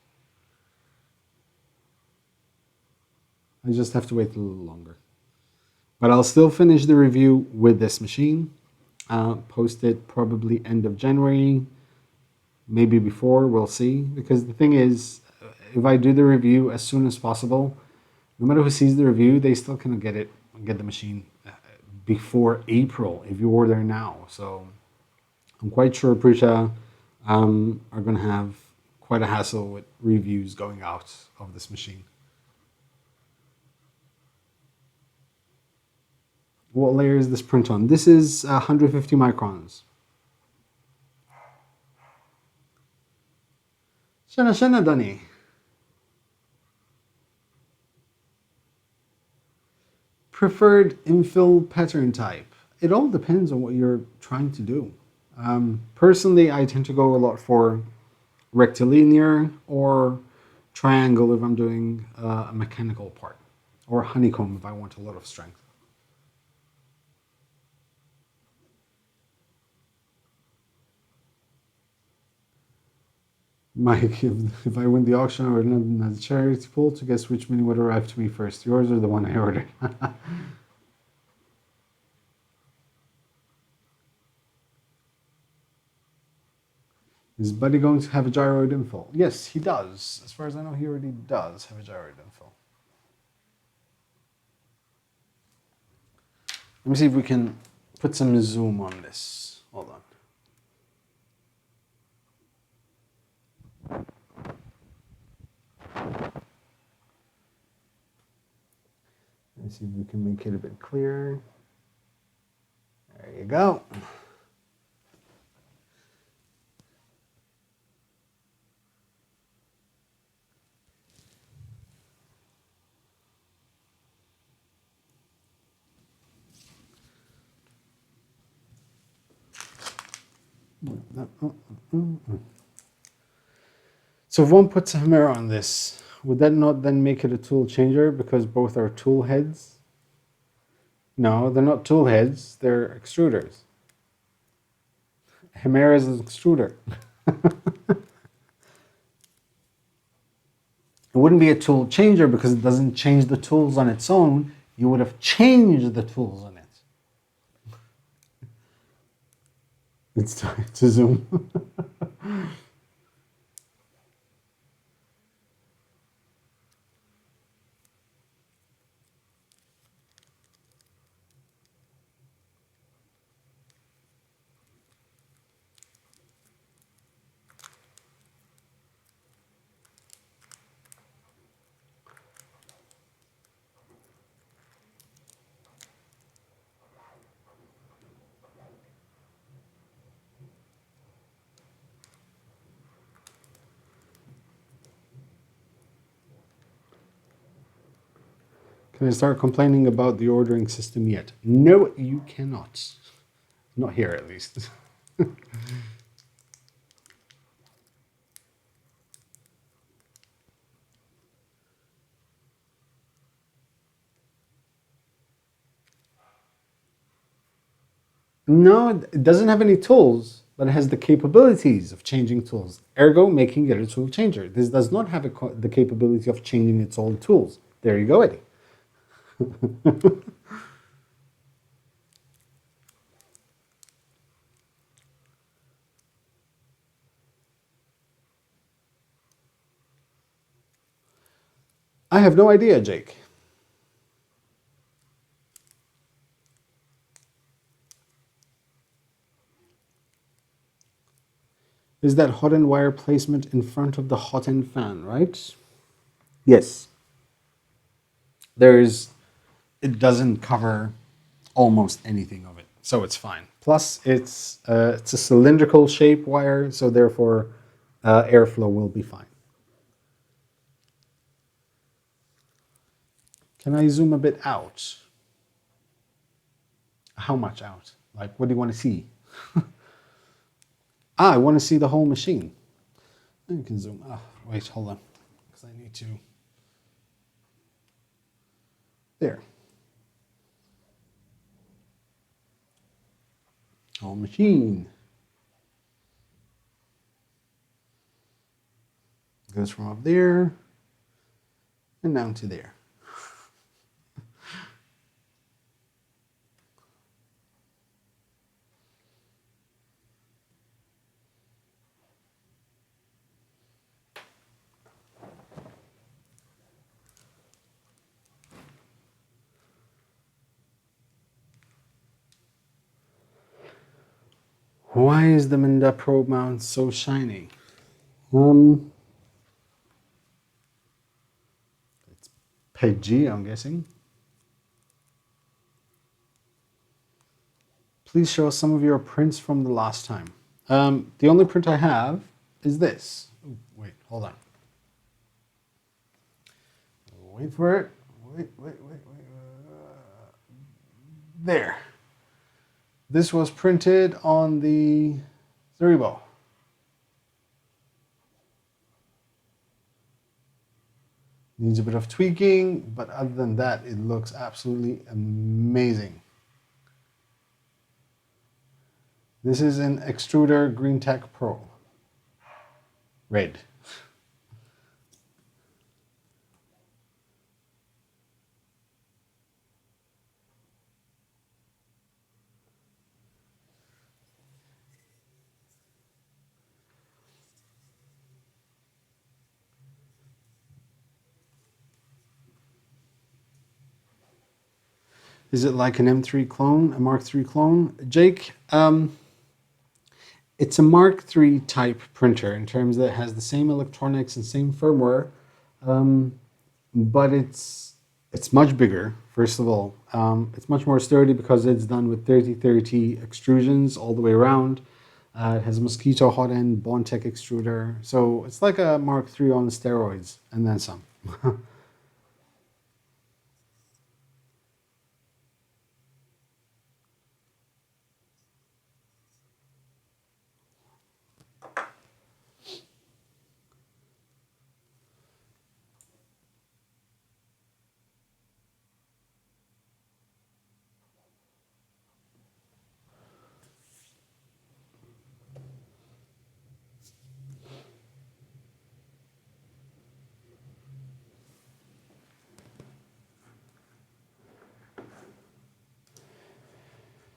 S2: I just have to wait a little longer. But I'll still finish the review with this machine. Post it probably end of January, maybe before, we'll see. Because the thing is, if I do the review as soon as possible, no matter who sees the review, they still can get the machine before April if you order now. So I'm quite sure Prusa are going to have quite a hassle with reviews going out of this machine. What layer is this print on? This is 150 microns. Shana Dani. Preferred infill pattern type. It all depends on what you're trying to do. Personally, I tend to go a lot for rectilinear or triangle if I'm doing a mechanical part, or honeycomb if I want a lot of strength. Mike, if I win the auction, I would another charity pool to guess which mini would arrive to me first, yours or the one I ordered. Is Buddy going to have a gyroid info? Yes, he does. As far as I know, he already does have a gyroid info. Let me see if we can put some zoom on this. Hold on. Let's see if we can make it a bit clearer. There you go. So if one puts a hammer on this, would that not then make it a tool changer because both are tool heads? No, they're not tool heads, they're extruders. Hammer is an extruder. It wouldn't be a tool changer because it doesn't change the tools on its own. You would have changed the tools on it. It's time to zoom. Can I start complaining about the ordering system yet? No, you cannot. Not here, at least. No, it doesn't have any tools, but it has the capabilities of changing tools, ergo making it a tool changer. This does not have the capability of changing its own tools. There you go, Eddie. I have no idea, Jake. Is that hot end wire placement in front of the hot end fan, right? Yes. It doesn't cover almost anything of it, so it's fine. Plus, it's a cylindrical shape wire, so therefore airflow will be fine. Can I zoom a bit out? How much out? Like, what do you want to see? I want to see the whole machine. You can zoom. Wait, hold on, because I need to. There. Whole machine. Goes from up there and down to there. Why is the Minda probe mount so shiny? It's PEG, I'm guessing. Please show us some of your prints from the last time. The only print I have is this. Ooh, wait, hold on. Wait for it. Wait. There. This was printed on the Zeribo. Needs a bit of tweaking, but other than that, it looks absolutely amazing. This is an extruder Green Tech Pro. Red. Is it like an M3 clone, a Mark III clone? Jake, it's a Mark III type printer in terms that it has the same electronics and same firmware, but it's much bigger, first of all. It's much more sturdy because it's done with 30-30 extrusions all the way around. It has a mosquito hot end Bondtech extruder. So it's like a Mark III on steroids and then some.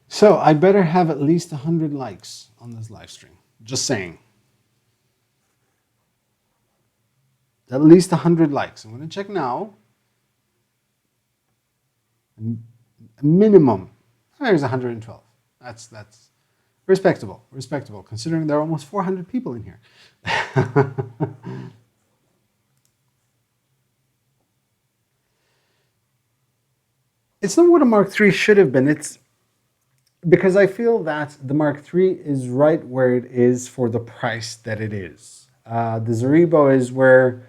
S2: So I better have at least 100 likes on this live stream. Just saying. At least 100 likes. I'm going to check now. Minimum. There's 112. That's respectable. Respectable, considering there are almost 400 people in here. It's not what a Mark III should have been. It's because I feel that the Mark III is right where it is for the price that it is. The Zeribo is where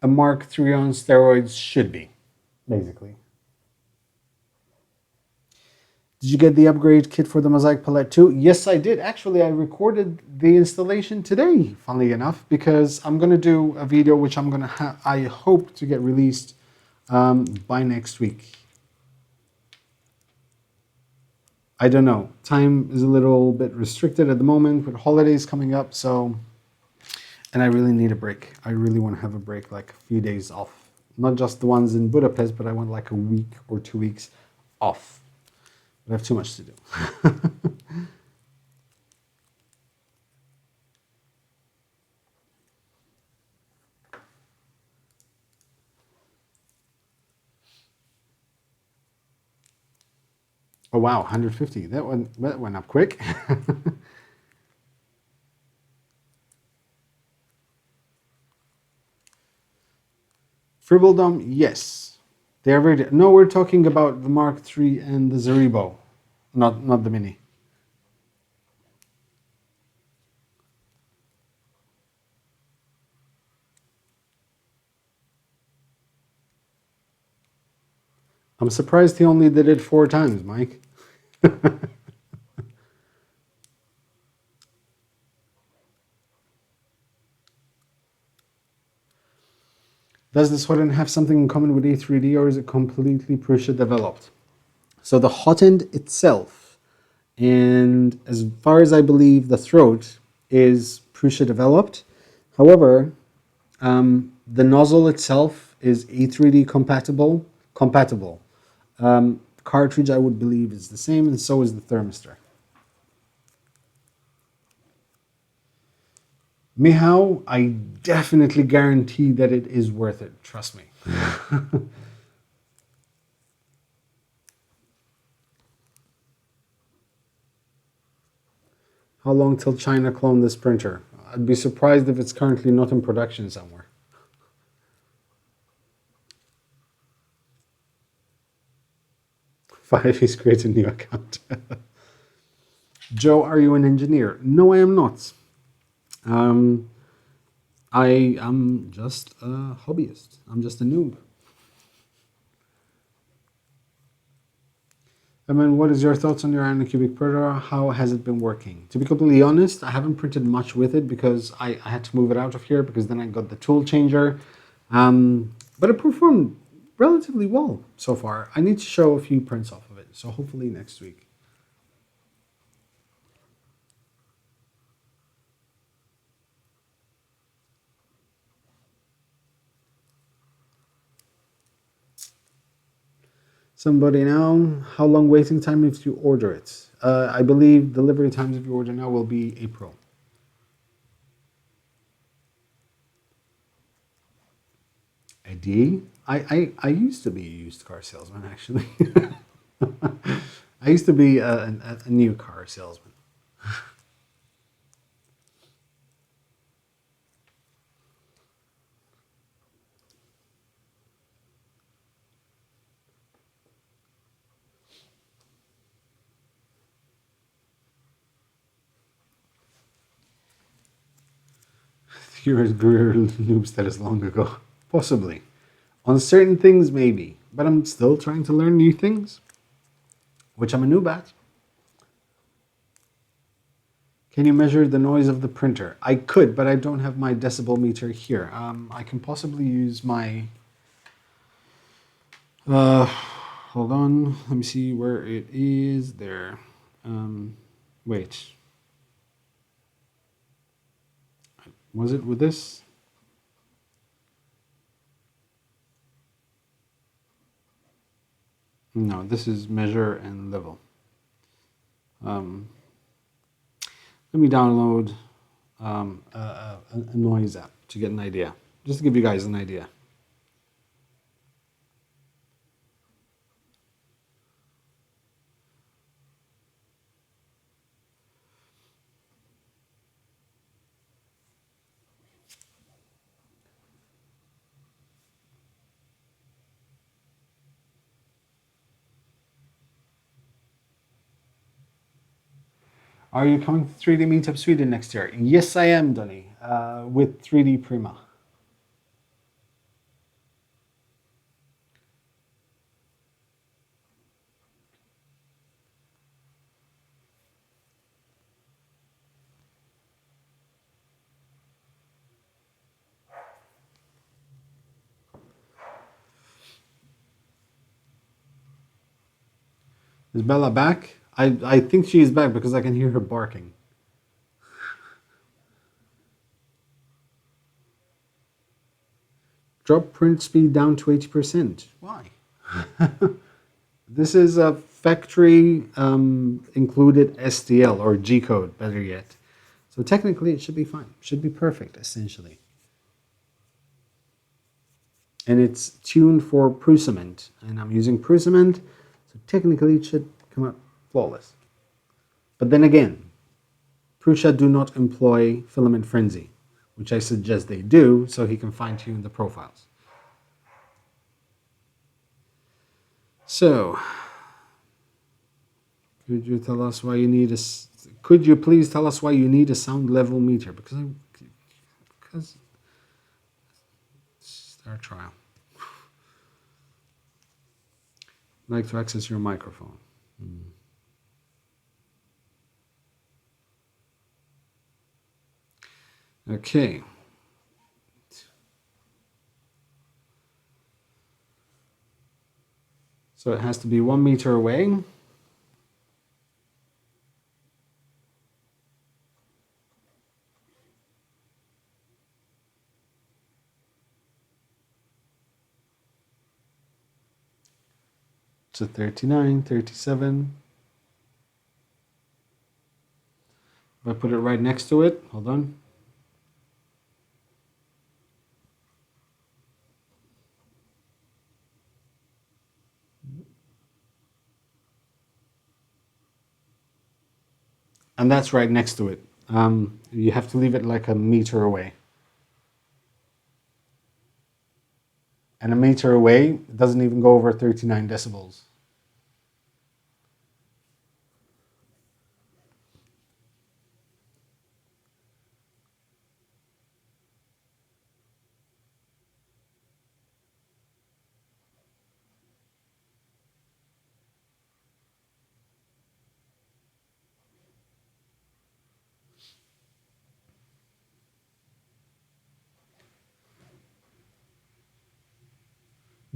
S2: a Mark III on steroids should be, basically. Did you get the upgrade kit for the Mosaic Palette too? Yes, I did. Actually, I recorded the installation today, funnily enough, because I'm going to do a video which I hope to get released by next week. I don't know. Time is a little bit restricted at the moment with holidays coming up, so, and I really need a break. I really want to have a break, like a few days off. Not just the ones in Budapest, but I want like a week or 2 weeks off. But I have too much to do. Oh wow, 150. That went up quick. Fribbledom, yes. They are very. No, we're talking about the Mark III and the Zeribo, not the Mini. I'm surprised he only did it 4 times, Mike. Does this hot end have something in common with A3D, or is it completely Prusa developed? So the hot end itself, and as far as I believe, the throat is Prusa developed. However, the nozzle itself is A3D compatible. Cartridge, I would believe, is the same, and so is the thermistor. Mihao, I definitely guarantee that it is worth it. Trust me. How long till China clone this printer? I'd be surprised if it's currently not in production somewhere. He's created a new account. Joe, are you an engineer? No, I am not. I am just a hobbyist. I'm just a noob. What is your thoughts on your Iron Cubic printer? How has it been working? To be completely honest, I haven't printed much with it because I had to move it out of here because then I got the tool changer. But it performed relatively well so far. I need to show a few prints off of it, so hopefully next week. Somebody now, how long waiting time if you order it? I believe delivery times if you order now will be April. ID? I used to be a used car salesman, actually. I used to be a new car salesman. Here's Greer noobs that is long ago. Possibly. On certain things, maybe. But I'm still trying to learn new things, which I'm a noob at. Can you measure the noise of the printer? I could, but I don't have my decibel meter here. I can possibly use my... hold on. Let me see where it is. There. Wait. Was it with this? No, this is measure and level. Let me download a noise app to get an idea, just to give you guys an idea. Are you coming to 3D Meetup Sweden next year? Yes, I am, Donny, with 3D Prima. Is Bella back? I think she is back because I can hear her barking. Drop print speed down to 80%. Why? This is a factory included STL or G code, better yet. So technically it should be fine. Should be perfect, essentially. And it's tuned for Prusa Mini, and I'm using Prusa Mini, so technically it should come out flawless. But then again, Prusa do not employ filament frenzy, which I suggest they do so he can fine-tune the profiles. So, could you tell us why you need a... Could you please tell us why you need a sound level meter? Because it's our trial. I'd like to access your microphone. Okay. So it has to be 1 meter away. So 39, 37. If I put it right next to it, hold on. And that's right next to it. You have to leave it like a meter away. And a meter away, it doesn't even go over 39 decibels.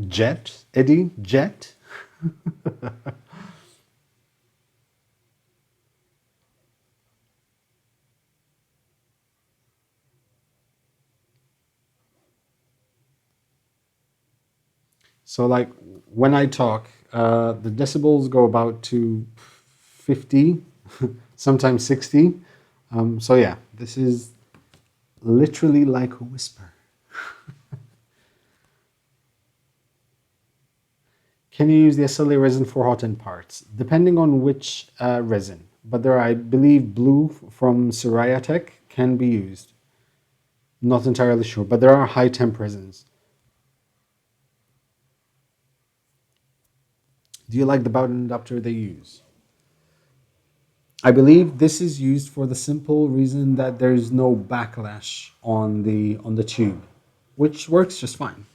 S2: Jet? Eddie? Jet? So like when I talk, the decibels go about to 50, sometimes 60. So yeah, this is literally like a whisper. Can you use the SLA resin for hot end parts? Depending on which resin. But there, I believe, blue from Tech can be used. Not entirely sure, but there are high temp resins. Do you like the Bowden adapter they use? I believe this is used for the simple reason that there's no backlash on the tube, which works just fine.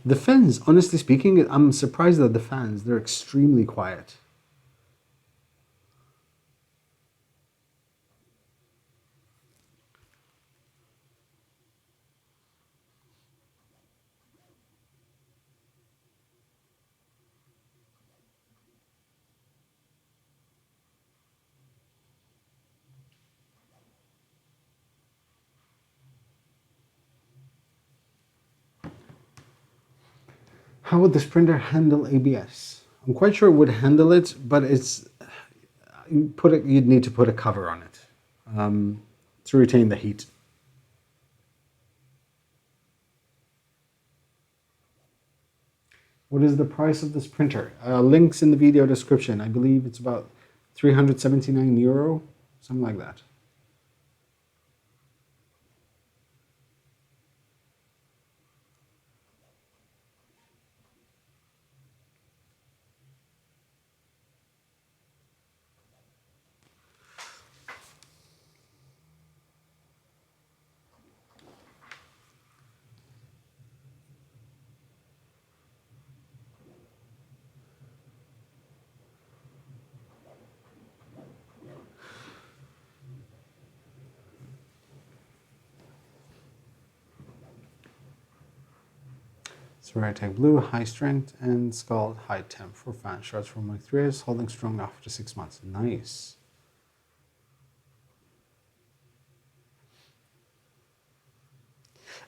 S2: The fans, honestly speaking, I'm surprised that the fans, they're extremely quiet. How would this printer handle ABS? I'm quite sure it would handle it, but you'd need to put a cover on it to retain the heat. What is the price of this printer? Links in the video description. I believe it's about €379, something like that. Tech Blue, high strength, and scald high temp for fan shrouds from like 3 years, holding strong after 6 months. Nice.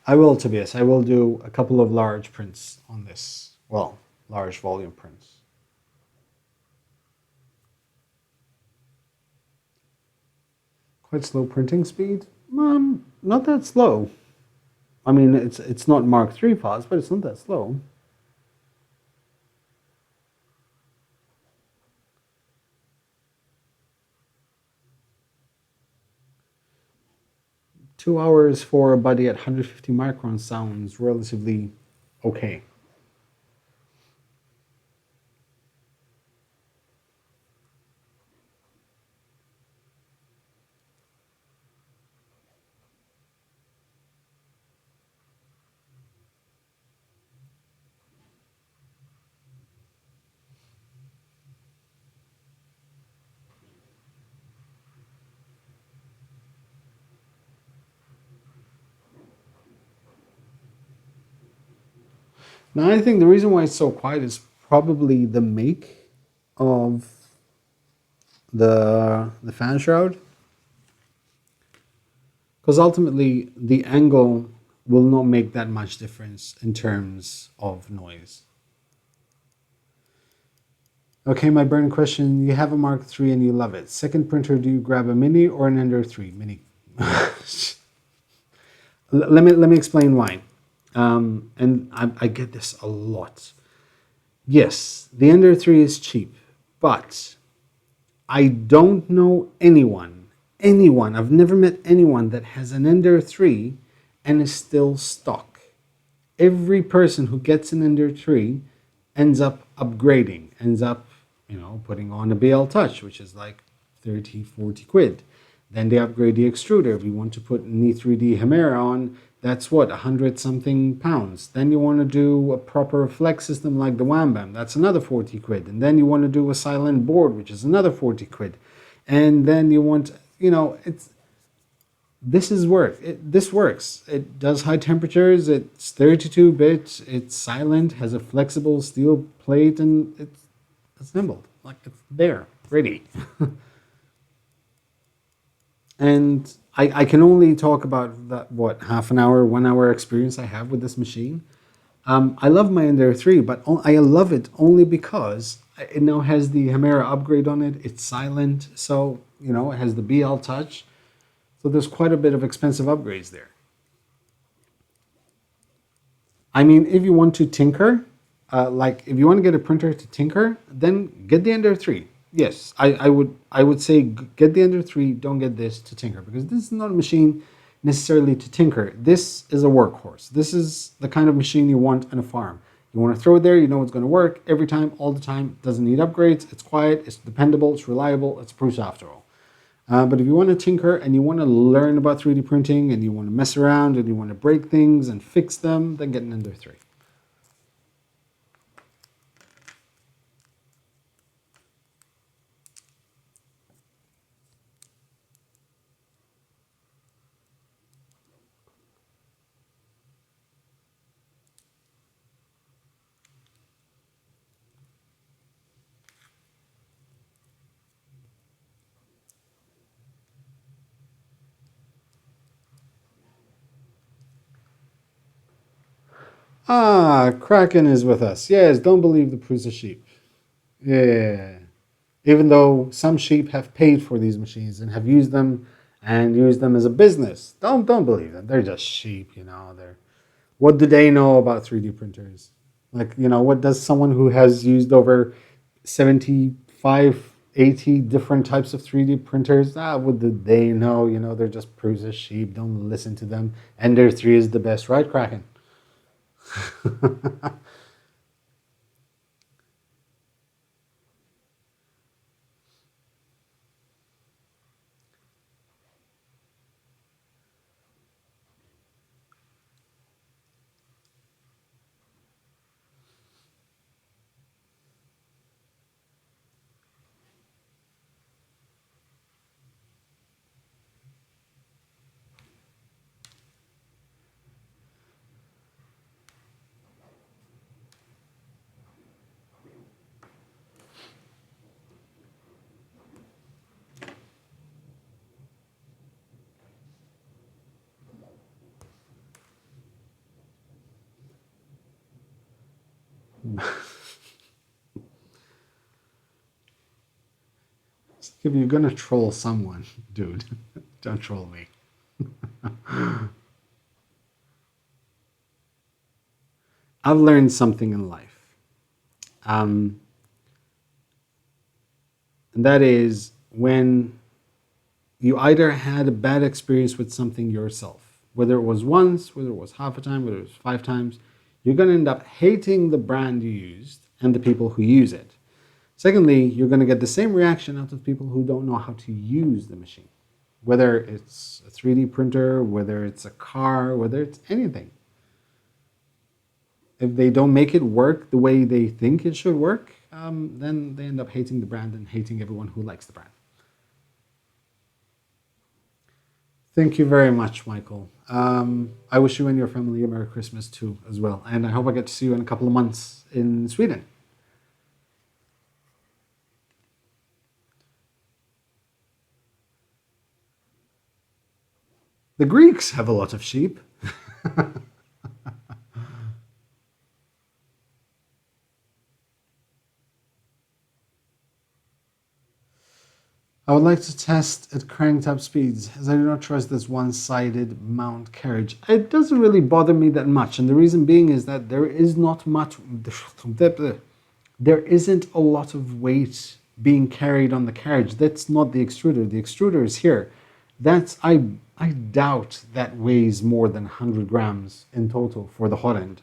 S2: I will, Tobias. I will do a couple of large prints on this. Well, large volume prints. Quite slow printing speed? Not that slow. I mean, it's not Mark III fast, but it's not that slow. Two hours for a body at 150 microns sounds relatively okay. Now, I think the reason why it's so quiet is probably the make of the fan shroud. Because ultimately, the angle will not make that much difference in terms of noise. Okay, my burning question. You have a Mark III and you love it. Second printer, do you grab a Mini or an Ender 3? Mini. let me explain why. And I get this a lot. Yes, the Ender 3 is cheap, but I don't know anyone, I've never met anyone that has an Ender 3 and is still stock. Every person who gets an Ender 3 ends up upgrading, ends up, putting on a BL Touch, which is like 30, 40 quid. Then they upgrade the extruder. If you want to put an E3D Hemera on, that's what, 100 something pounds. Then you want to do a proper flex system like the Wham Bam, that's another 40 quid. And then you want to do a silent board, which is another 40 quid. And then you want, this works. It does high temperatures, it's 32-bit, it's silent, has a flexible steel plate, and it's assembled. Like, it's there, ready. And I can only talk about that, half an hour, 1 hour experience I have with this machine. I love my Ender 3, but I love it only because it now has the Hemera upgrade on it. It's silent, so, it has the BL Touch. So there's quite a bit of expensive upgrades there. I mean, if you want to tinker, if you want to get a printer to tinker, then get the Ender 3. Yes, I would say get the Ender 3, don't get this to tinker, because this is not a machine necessarily to tinker. This is a workhorse. This is the kind of machine you want on a farm. You want to throw it there, you know it's going to work every time, all the time. It doesn't need upgrades, it's quiet, it's dependable, it's reliable, it's Prusa after all. But if you want to tinker and you want to learn about 3D printing and you want to mess around and you want to break things and fix them, then get an Ender 3. Ah, Kraken is with us. Yes, don't believe the Prusa sheep. Yeah. Even though some sheep have paid for these machines and have used them as a business. Don't believe them. They're just sheep, what do they know about 3D printers? Like, what does someone who has used over 75, 80 different types of 3D printers, what do they know? They're just Prusa sheep. Don't listen to them. Ender 3 is the best, right, Kraken? If you're gonna troll someone, dude, don't troll me. I've learned something in life. And that is when you either had a bad experience with something yourself, whether it was once, whether it was half a time, whether it was 5 times, you're going to end up hating the brand you used and the people who use it. Secondly, you're going to get the same reaction out of people who don't know how to use the machine, whether it's a 3D printer, whether it's a car, whether it's anything. If they don't make it work the way they think it should work, then they end up hating the brand and hating everyone who likes the brand. Thank you very much, Michael. I wish you and your family a Merry Christmas too, as well. And I hope I get to see you in a couple of months in Sweden. The Greeks have a lot of sheep. I would like to test at cranked up speeds, as I do not trust this one-sided mount carriage. It doesn't really bother me that much, and the reason being is that there isn't a lot of weight being carried on the carriage. That's not the extruder. The extruder is here. I doubt that weighs more than 100 grams in total for the hot end.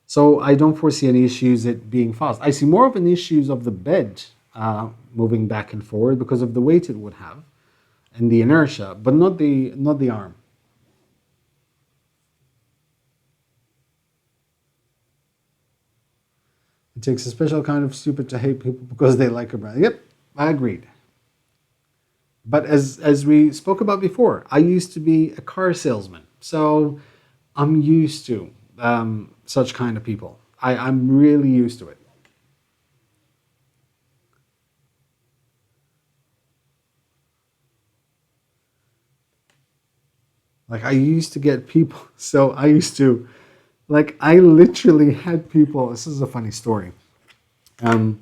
S2: So I don't foresee any issues it being fast. I see more of an issues of the bed moving back and forward because of the weight it would have and the inertia, but not the arm. It takes a special kind of stupid to hate people because they like a brand. Yep, I agreed. But as we spoke about before, I used to be a car salesman, so I'm used to such kind of people. I'm really used to it. Like I used to get people, so I used to, like I literally had people. This is a funny story. Um,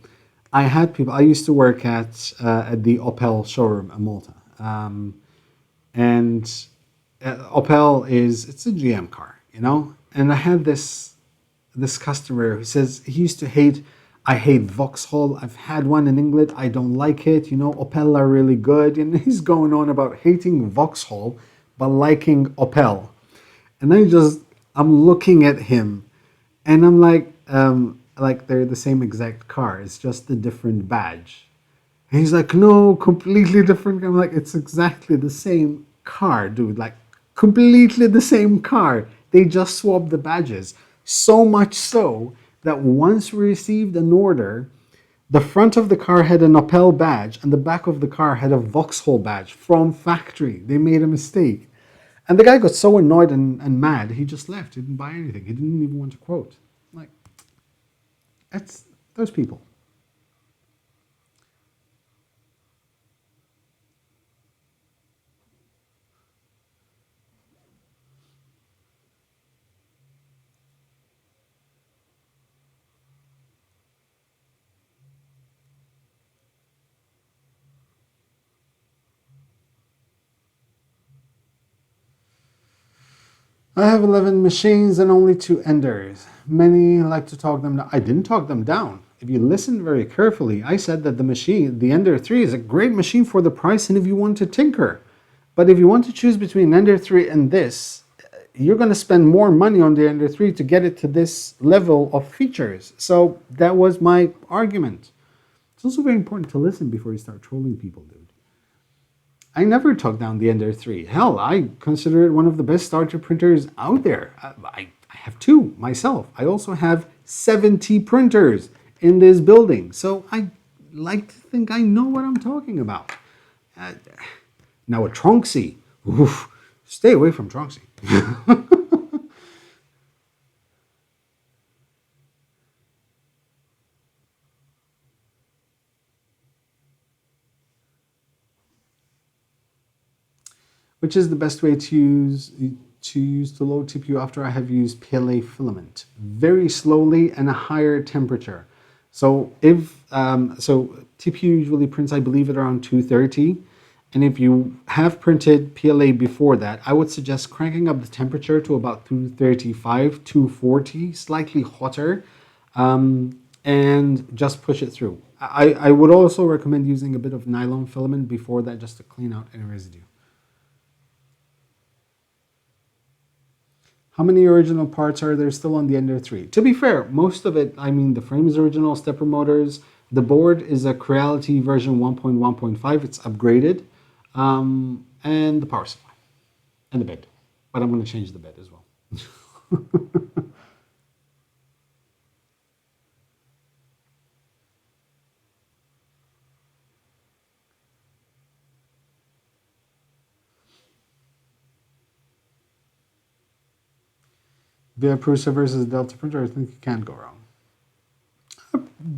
S2: I had people. I used to work at the Opel showroom in Malta, and Opel is it's a GM car, you know. And I had this customer who says he used to hate. I hate Vauxhall. I've had one in England. I don't like it. You know, Opel are really good. And he's going on about hating Vauxhall, but liking Opel. And I'm looking at him, and I'm like they're the same exact car. It's just a different badge. And he's like, no, completely different. I'm like, it's exactly the same car, dude. Like, completely the same car. They just swapped the badges. So much so that once we received an order, the front of the car had an Opel badge and the back of the car had a Vauxhall badge from factory. They made a mistake. And the guy got so annoyed and mad, he just left. He didn't buy anything. He didn't even want to quote. Like, that's those people. I have 11 machines and only 2 enders. Many like to talk them down. I didn't talk them down. If you listen very carefully, I said that the Ender 3 is a great machine for the price and if you want to tinker. But if you want to choose between Ender 3 and this, you're going to spend more money on the Ender 3 to get it to this level of features. So that was my argument. It's also very important to listen before you start trolling people, dude. I never took down the Ender 3. Hell, I consider it one of the best starter printers out there. I have 2 myself. I also have 70 printers in this building. So I like to think I know what I'm talking about. Now a Tronxy. Oof, stay away from Tronxy. Which is the best way to use the low TPU after I have used PLA filament? Very slowly and a higher temperature. So TPU usually prints, I believe, at around 230. And if you have printed PLA before that, I would suggest cranking up the temperature to about 235, 240, slightly hotter, and just push it through. I would also recommend using a bit of nylon filament before that just to clean out any residue. How many original parts are there still on the Ender 3? To be fair, most of it, I mean, the frame is original, stepper motors. The board is a Creality version 1.1.5. It's upgraded. And the power supply. And the bed. But I'm going to change the bed as well. Via Prusa versus Delta printer, I think you can't go wrong.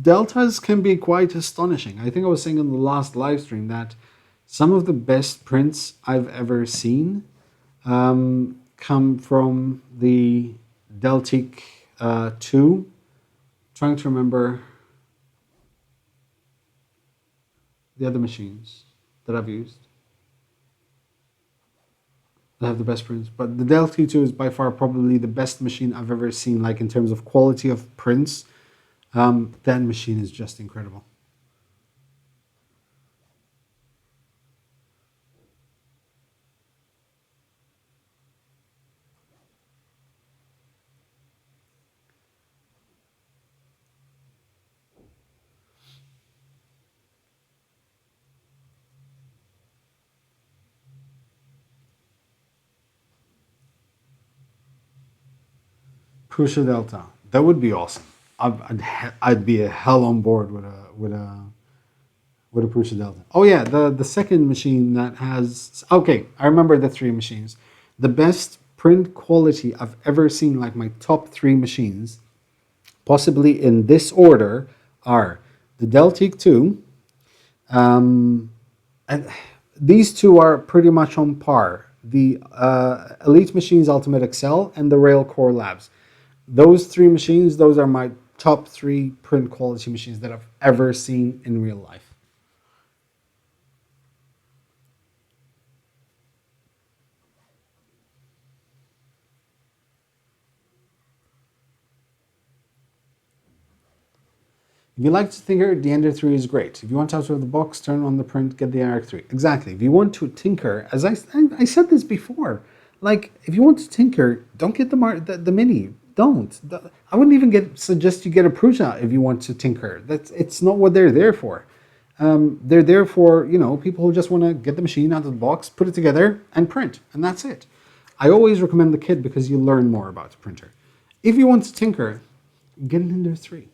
S2: Deltas can be quite astonishing. I think I was saying in the last live stream that some of the best prints I've ever seen come from the Deltic 2. Trying to remember the other machines that I've used that have the best prints. But the Deltic 2 is by far probably the best machine I've ever seen, like in terms of quality of prints. That machine is just incredible. Prusa Delta. That would be awesome. I'd be a hell on board with a Prusa Delta. Oh yeah, the second machine that has. Okay, I remember the three machines. The best print quality I've ever seen, like my top three machines, possibly in this order, are the Deltic 2. And these two are pretty much on par. The Elite Machines Ultimate Excel and the Railcore Labs. Those three machines, those are my top three print quality machines that I've ever seen in real life. If you like to tinker, the Ender 3 is great. If you want out of the box, turn on the print, get the Arc 3. Exactly. If you want to tinker, as I said this before, like if you want to tinker, don't get the Mini. Don't. I wouldn't even suggest you get a Prusa if you want to tinker. It's not what they're there for. They're there for people who just want to get the machine out of the box, put it together, and print, and that's it. I always recommend the kit because you learn more about the printer. If you want to tinker, get an Ender 3.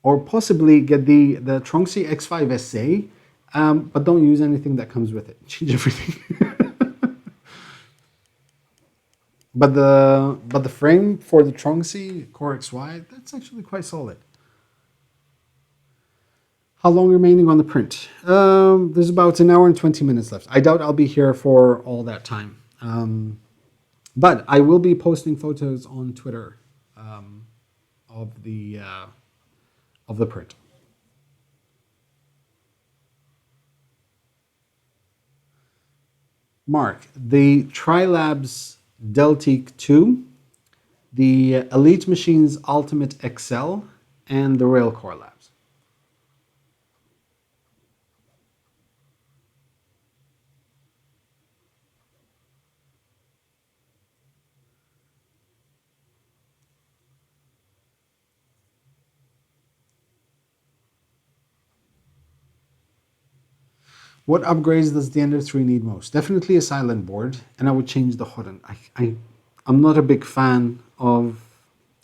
S2: Or possibly get the Tronxy X5 SA, but don't use anything that comes with it. Change everything. but the frame for the Tronxy Core XY, that's actually quite solid. How long remaining on the print? There's about an hour and 20 minutes left. I doubt I'll be here for all that time. But I will be posting photos on Twitter of the print. Mark, the Trilabs Deltic 2, the Elite Machines Ultimate Excel, and the Railcore Labs. What upgrades does the Ender 3 need most? Definitely a silent board, and I would change the hot end. I'm not a big fan of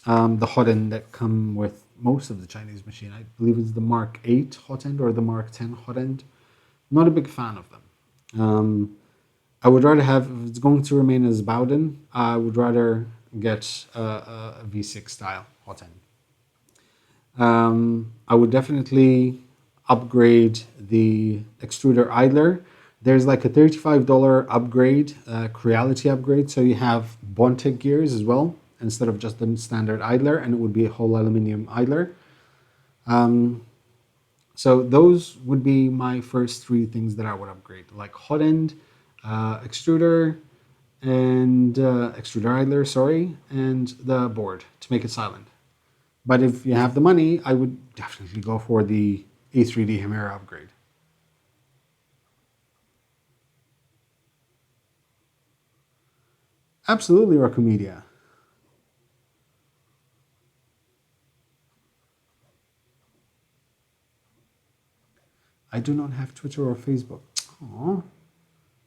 S2: the hot end that come with most of the Chinese machine. I believe it's the Mark 8 hot end or the Mark 10 hot end. Not a big fan of them. I would rather have, if it's going to remain as Bowden, I would rather get a V6 style hot end. I would definitely upgrade the extruder idler. There's like a $35 upgrade, Creality upgrade, so you have Bondtech gears as well instead of just the standard idler, and it would be a whole aluminum idler. So those would be my first three things that I would upgrade, like hot end, extruder, and extruder idler, sorry, and the board to make it silent. But if you have the money, I would definitely go for the A3D Hemera upgrade. Absolutely, Rocomedia. I do not have Twitter or Facebook. Aww.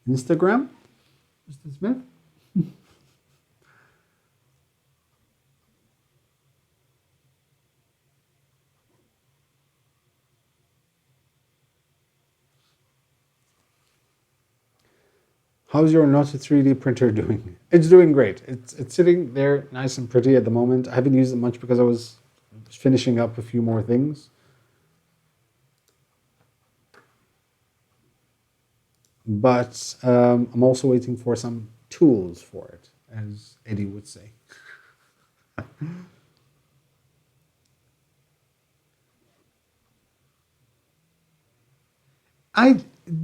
S2: Instagram, Mr. Smith? How's your not a 3D printer doing? It's doing great. It's sitting there nice and pretty at the moment. I haven't used it much because I was finishing up a few more things. But I'm also waiting for some tools for it, as Eddie would say.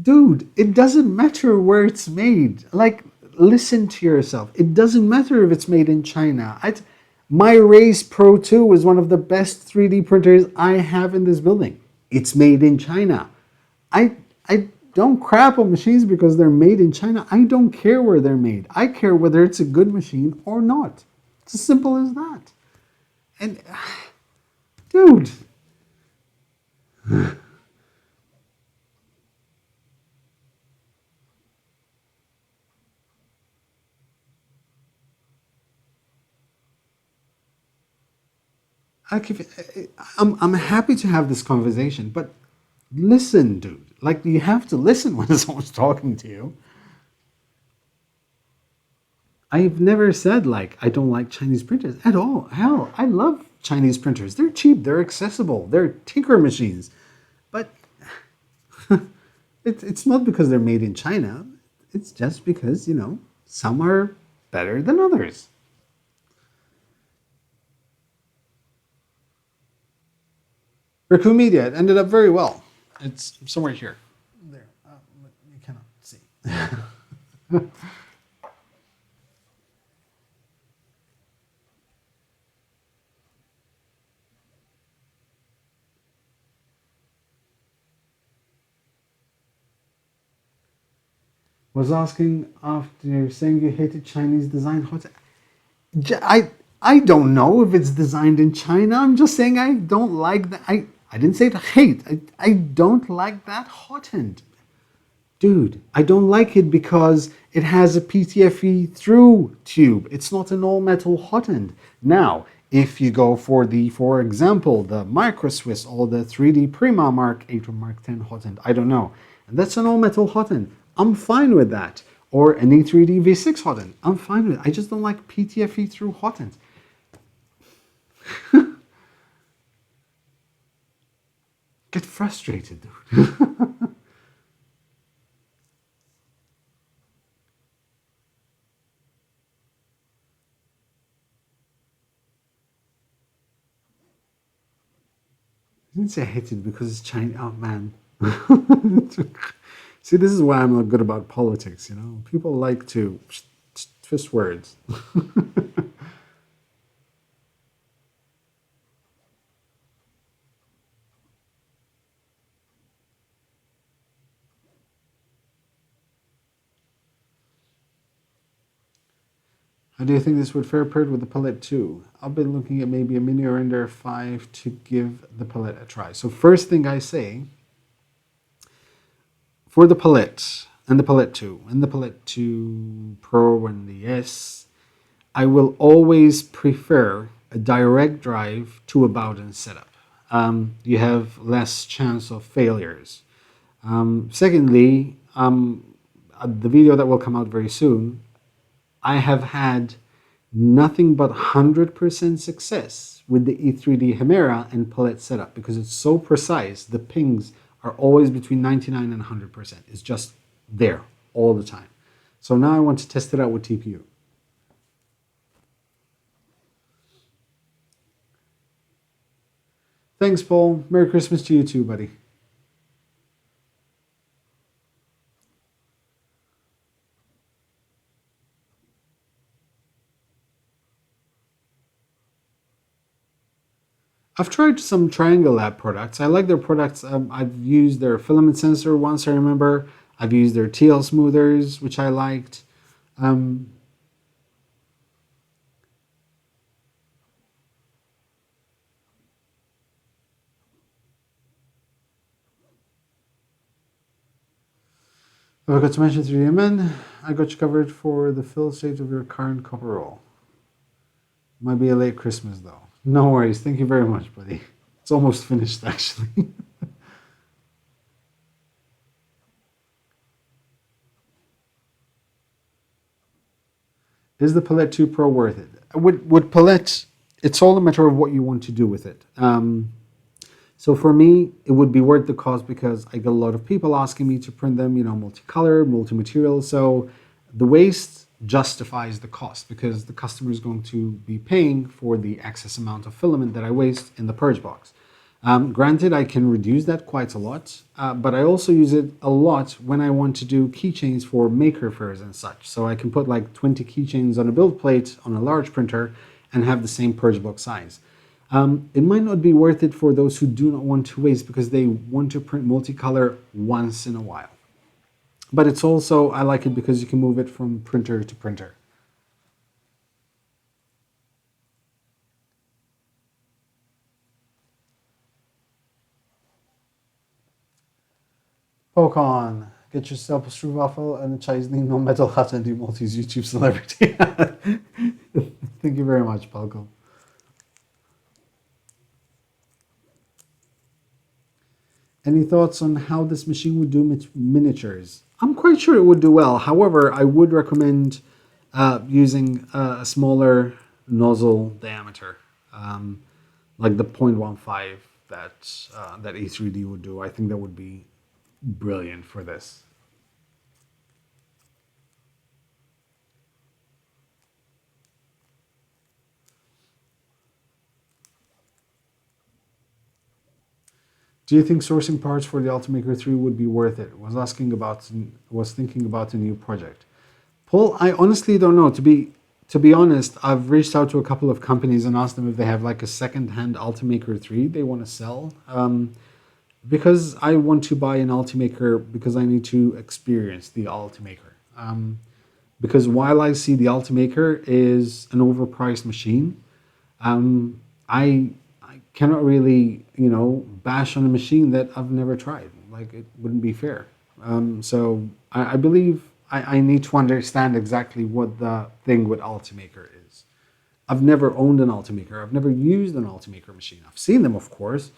S2: Dude, it doesn't matter where it's made. Like, listen to yourself. It doesn't matter if it's made in China. My Race Pro 2 is one of the best 3D printers I have in this building. It's made in China. I don't crap on machines because they're made in China. I don't care where they're made. I care whether it's a good machine or not. It's as simple as that. And, dude. I'm happy to have this conversation, but listen, dude. Like, you have to listen when someone's talking to you. I've never said, like, I don't like Chinese printers at all. Hell, I love Chinese printers. They're cheap, they're accessible, they're tinker machines. But it's not because they're made in China. It's just because, some are better than others. Raccoon Media, it ended up very well. It's somewhere here. There. You cannot see. Was asking after saying you hated Chinese design hot. I don't know if it's designed in China. I'm just saying I don't like that. I didn't say to hate. I don't like that hot end. Dude, I don't like it because it has a PTFE through tube. It's not an all metal hot end. Now, if you go for example, the Micro Swiss or the 3D Prima Mark 8 or Mark 10 hot end, I don't know. And that's an all metal hot end. I'm fine with that. Or an E3D V6 hot end. I'm fine with it. I just don't like PTFE through hot ends. Get frustrated, dude. I didn't say I hate it because it's Chinese. Oh, man. See, this is why I'm not good about politics, People like to twist words. How do you think this would fare paired with the Palette 2? I've been looking at maybe a Mini Render 5 to give the Palette a try. So first thing I say, for the Palette and the Palette 2 and the Palette 2 Pro and the S, I will always prefer a direct drive to a Bowden setup. You have less chance of failures. Secondly, the video that will come out very soon, I have had nothing but 100% success with the E3D Chimera and Palette setup because it's so precise. The pings are always between 99 and 100%. It's just there all the time. So now I want to test it out with TPU. Thanks, Paul. Merry Christmas to you too, buddy. I've tried some Triangle Lab products. I like their products. I've used their filament sensor once, I remember. I've used their TL smoothers, which I liked. I forgot to mention 3DMN. I got you covered for the fill state of your current copper roll. Might be a late Christmas though. No worries. Thank you very much, buddy. It's almost finished actually. Is the Palette 2 Pro worth it? With Palette, it's all a matter of what you want to do with it. So for me, it would be worth the cost because I get a lot of people asking me to print them, multicolor, multi-material. So the waste justifies the cost because the customer is going to be paying for the excess amount of filament that I waste in the purge box. Granted, I can reduce that quite a lot, but I also use it a lot when I want to do keychains for maker fairs and such. So I can put like 20 keychains on a build plate on a large printer and have the same purge box size. It might not be worth it for those who do not want to waste because they want to print multicolor once in a while. But it's also, I like it because you can move it from printer to printer. Pokon, get yourself a Struwaffel and a Chinese non-metal hat and do Maltese YouTube celebrity. Thank you very much, Pokon. Any thoughts on how this machine would do miniatures? I'm quite sure it would do well. However, I would recommend using a smaller nozzle diameter, like the 0.15 that E3D would do. I think that would be brilliant for this. Do you think sourcing parts for the Ultimaker 3 would be worth it? Was thinking about a new project. Paul, I honestly don't know. To be honest, I've reached out to a couple of companies and asked them if they have like a second-hand Ultimaker 3 they want to sell. Because I want to buy an Ultimaker because I need to experience the Ultimaker. Because while I see the Ultimaker is an overpriced machine, I cannot really, bash on a machine that I've never tried. Like, it wouldn't be fair. So I believe I need to understand exactly what the thing with Ultimaker is. I've never owned an Ultimaker. I've never used an Ultimaker machine. I've seen them, of course,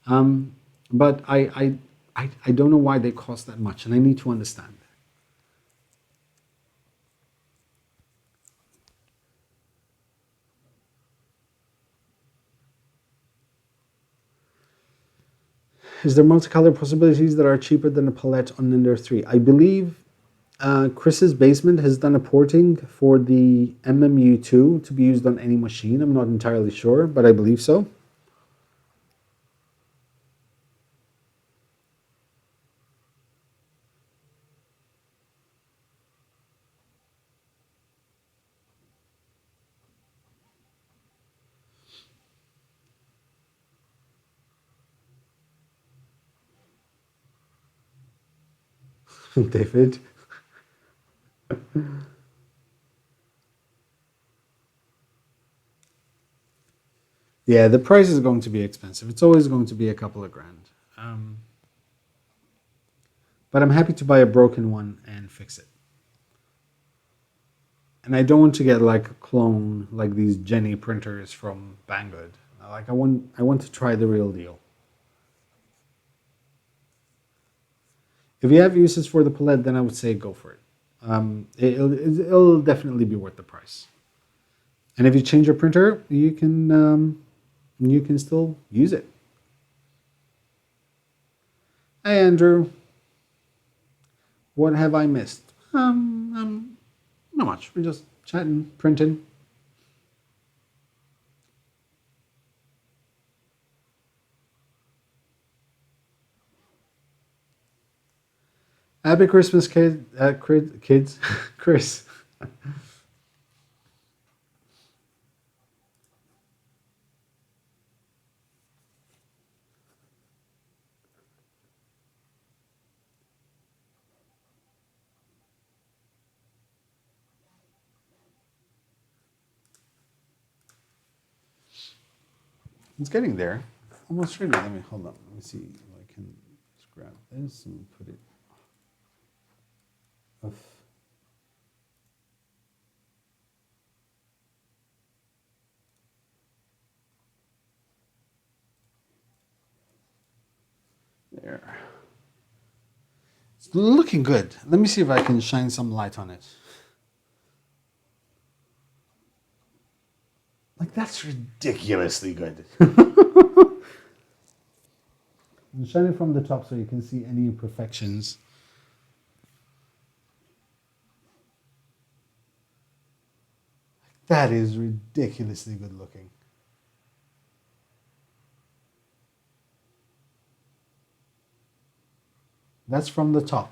S2: but I don't know why they cost that much, and I need to understand. Is there multicolor possibilities that are cheaper than a palette on Ender 3? I believe Chris's Basement has done a porting for the MMU2 to be used on any machine. I'm not entirely sure, but I believe so. David. Yeah, the price is going to be expensive. It's always going to be a couple of grand. But I'm happy to buy a broken one and fix it. And I don't want to get like a clone like these Jenny printers from Banggood. Like I want to try the real deal. If you have uses for the palette, then I would say go for it. It'll definitely be worth the price. And if you change your printer, you can still use it. Hey Andrew, what have I missed? Not much. We're just chatting, printing. Happy Christmas, kids, Chris. It's getting there. Almost ready. Let me hold on. Let me see if I can just grab this and put it off. There. It's looking good. Let me see if I can shine some light on it. Like, that's ridiculously good. Shine it from the top so you can see any imperfections. That is ridiculously good looking. That's from the top.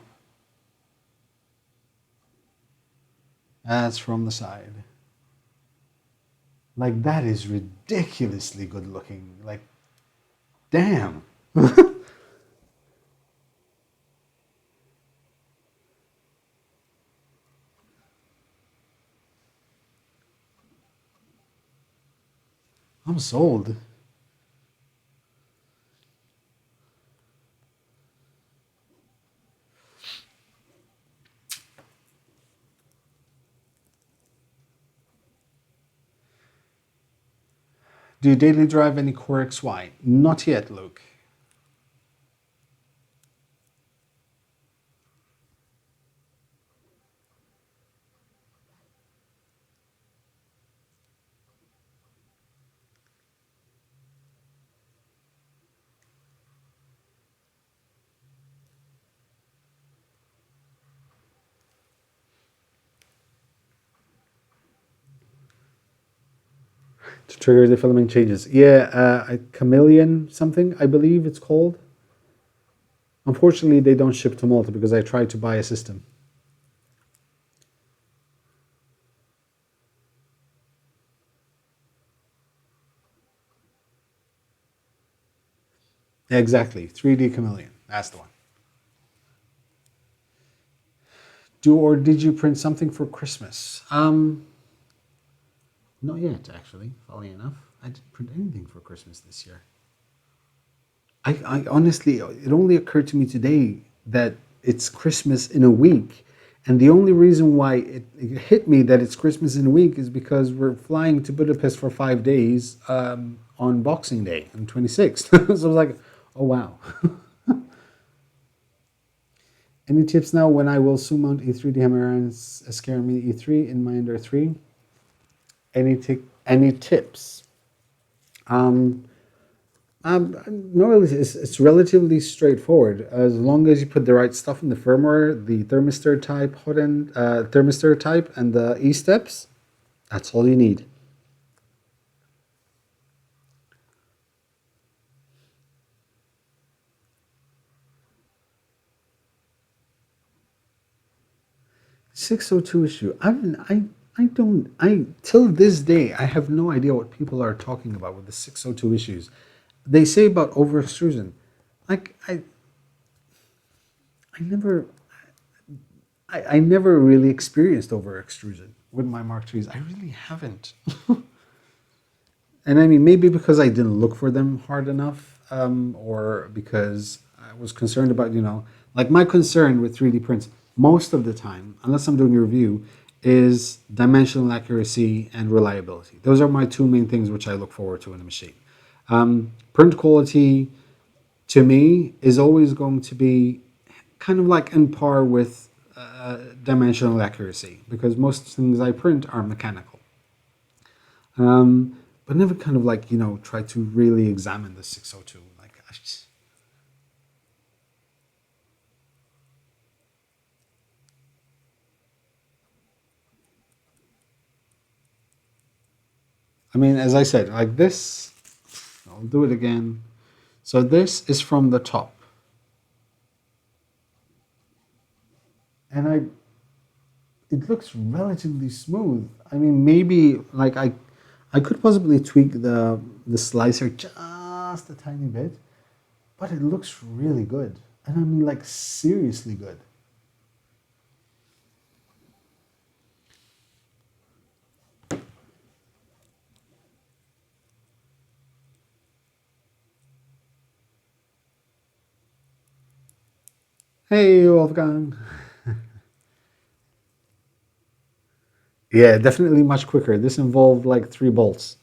S2: That's from the side. Like, that is ridiculously good looking. Like, damn. I'm sold. Do you daily drive any Core XY? Not yet, Luke. To trigger the filament changes. Yeah, a chameleon something, I believe it's called. Unfortunately, they don't ship to Malta because I tried to buy a system. Exactly, 3D chameleon. That's the one. Did you print something for Christmas? Not yet, actually. Funnily enough, I didn't print anything for Christmas this year. I honestly, it only occurred to me today that it's Christmas in a week. And the only reason why it hit me that it's Christmas in a week is because we're flying to Budapest for 5 days on Boxing Day, on 26th. So I was like, oh, wow. Any tips now when I will soon mount a 3D camera and a Scare Mini E3 in my Ender 3? Any tips? No, it's relatively straightforward. As long as you put the right stuff in the firmware, the thermistor type, hot end thermistor type, and the E-steps, that's all you need. .602 issue. Till this day, I have no idea what people are talking about with the 602 issues. They say about over extrusion. Like, I never, I never really experienced over extrusion with my Mark IIIs. I really haven't. And I mean, maybe because I didn't look for them hard enough, or because I was concerned about, like my concern with 3D prints most of the time, unless I'm doing a review, is dimensional accuracy and reliability. Those are my two main things which I look forward to in a machine. Print quality, to me, is always going to be kind of like in par with dimensional accuracy, because most things I print are mechanical. But never kind of like, try to really examine the 602. Like, I mean, as I said, like this, I'll do it again. So this is from the top. And it looks relatively smooth. I mean, maybe like I could possibly tweak the slicer just a tiny bit, but it looks really good. And I mean, like, seriously good. Hey, Wolfgang. Yeah, definitely much quicker. This involved like 3 bolts.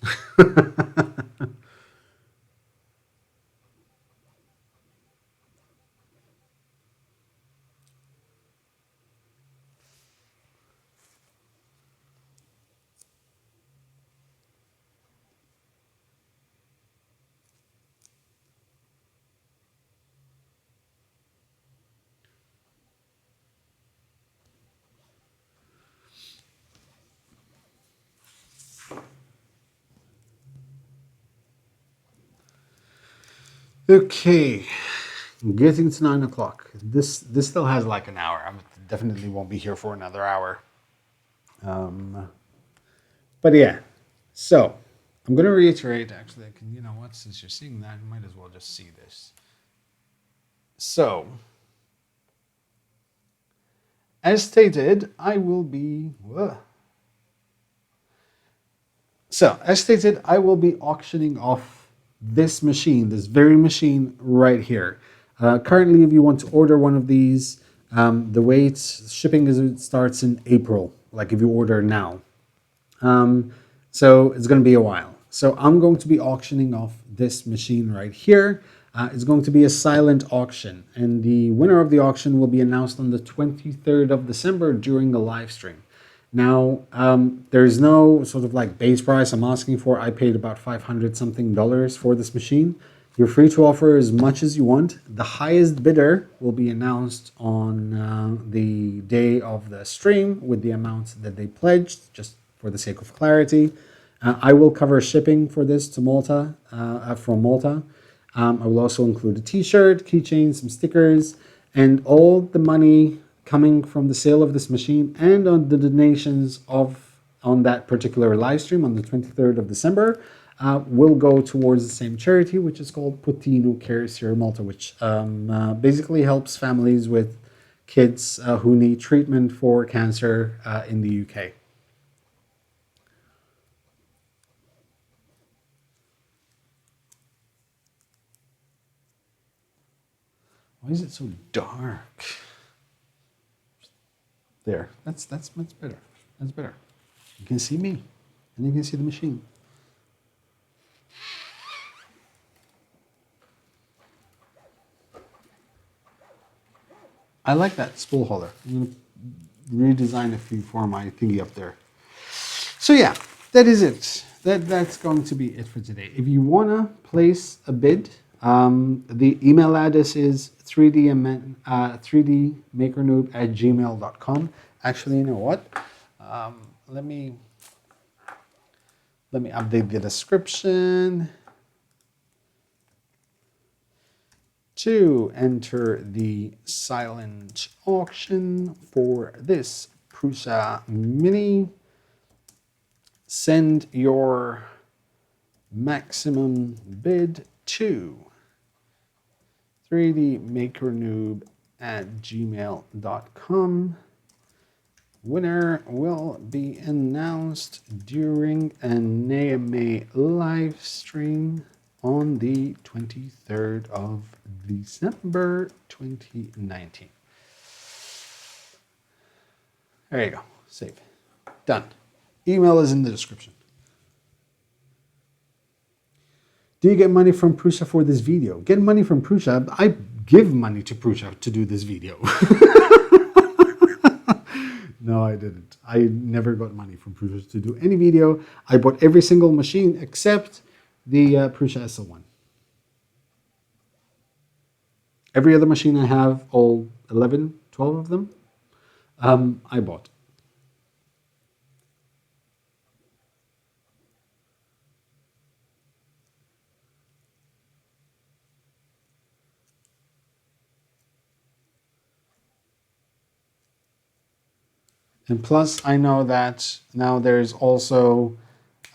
S2: Okay, getting to 9 o'clock. This still has like an hour. I definitely won't be here for another hour. But yeah, so I'm going to reiterate. Actually, you know what? Since you're seeing that, you might as well just see this. So, as stated, I will be. So, as stated, I will be auctioning off this machine, this very machine right here. Currently, if you want to order one of these, the wait shipping starts in April. Like if you order now. So it's going to be a while. So I'm going to be auctioning off this machine right here. It's going to be a silent auction, and the winner of the auction will be announced on the 23rd of December during the live stream. Now, there's no sort of like base price I'm asking for. I paid about $500 something for this machine. You're free to offer as much as you want. The highest bidder will be announced on the day of the stream with the amount that they pledged, just for the sake of clarity. I will cover shipping for this to Malta, from Malta. I will also include a t-shirt, keychain, some stickers, and all the money coming from the sale of this machine and on the donations on that particular live stream on the 23rd of December will go towards the same charity, which is called Putinu Cares here in Malta, which basically helps families with kids who need treatment for cancer in the UK. Why is it so dark? There, that's much better. That's better. You can see me, and you can see the machine. I like that spool holder. I'm going to redesign a few for my thingy up there. So yeah, that is it. That's going to be it for today. If you want to place a bid, the email address is 3dmakernoob@gmail.com. Actually, you know what? Let me update the description. To enter the silent auction for this Prusa Mini, send your maximum bid to 3dmakernoob@gmail.com. Winner will be announced during an AMA live stream on the 23rd of December 2019. There you go. Save. Done. Email is in the description. Do you get money from Prusa for this video? Get money from Prusa? I give money to Prusa to do this video. No, I didn't. I never got money from Prusa to do any video. I bought every single machine except the Prusa SL1. Every other machine I have, all 11, 12 of them, I bought. And plus, I know that now there's also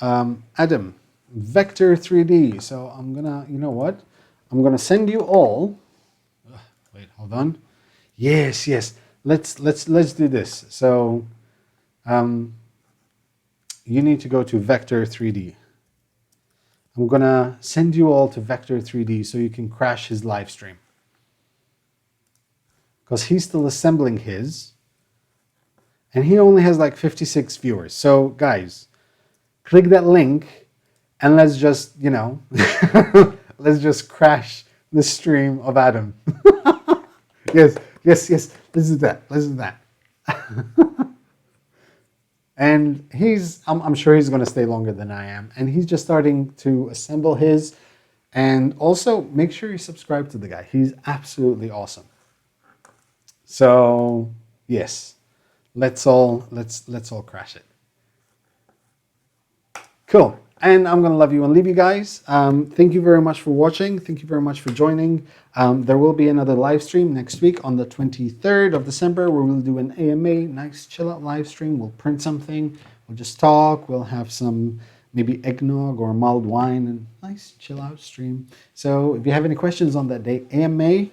S2: Attn, Vector 3D. So I'm gonna, you know what? I'm gonna send you all. Wait, hold on. Yes. Let's do this. So you need to go to Vector 3D. I'm gonna send you all to Vector 3D so you can crash his live stream, because he's still assembling his. And he only has like 56 viewers. So guys, click that link and let's just, let's just crash the stream of Attn. Yes. Let's do that. And I'm sure he's going to stay longer than I am. And he's just starting to assemble his. And also make sure you subscribe to the guy. He's absolutely awesome. So yes. Let's all crash it. Cool. And I'm going to love you and leave you guys. Thank you very much for watching. Thank you very much for joining. There will be another live stream next week on the 23rd of December where we'll do an AMA, nice chill out live stream. We'll print something. We'll just talk. We'll have some maybe eggnog or mulled wine and nice chill out stream. So if you have any questions on that day, AMA,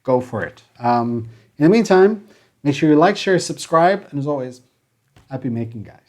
S2: go for it. In the meantime, make sure you like, share, subscribe, and as always, happy making, guys.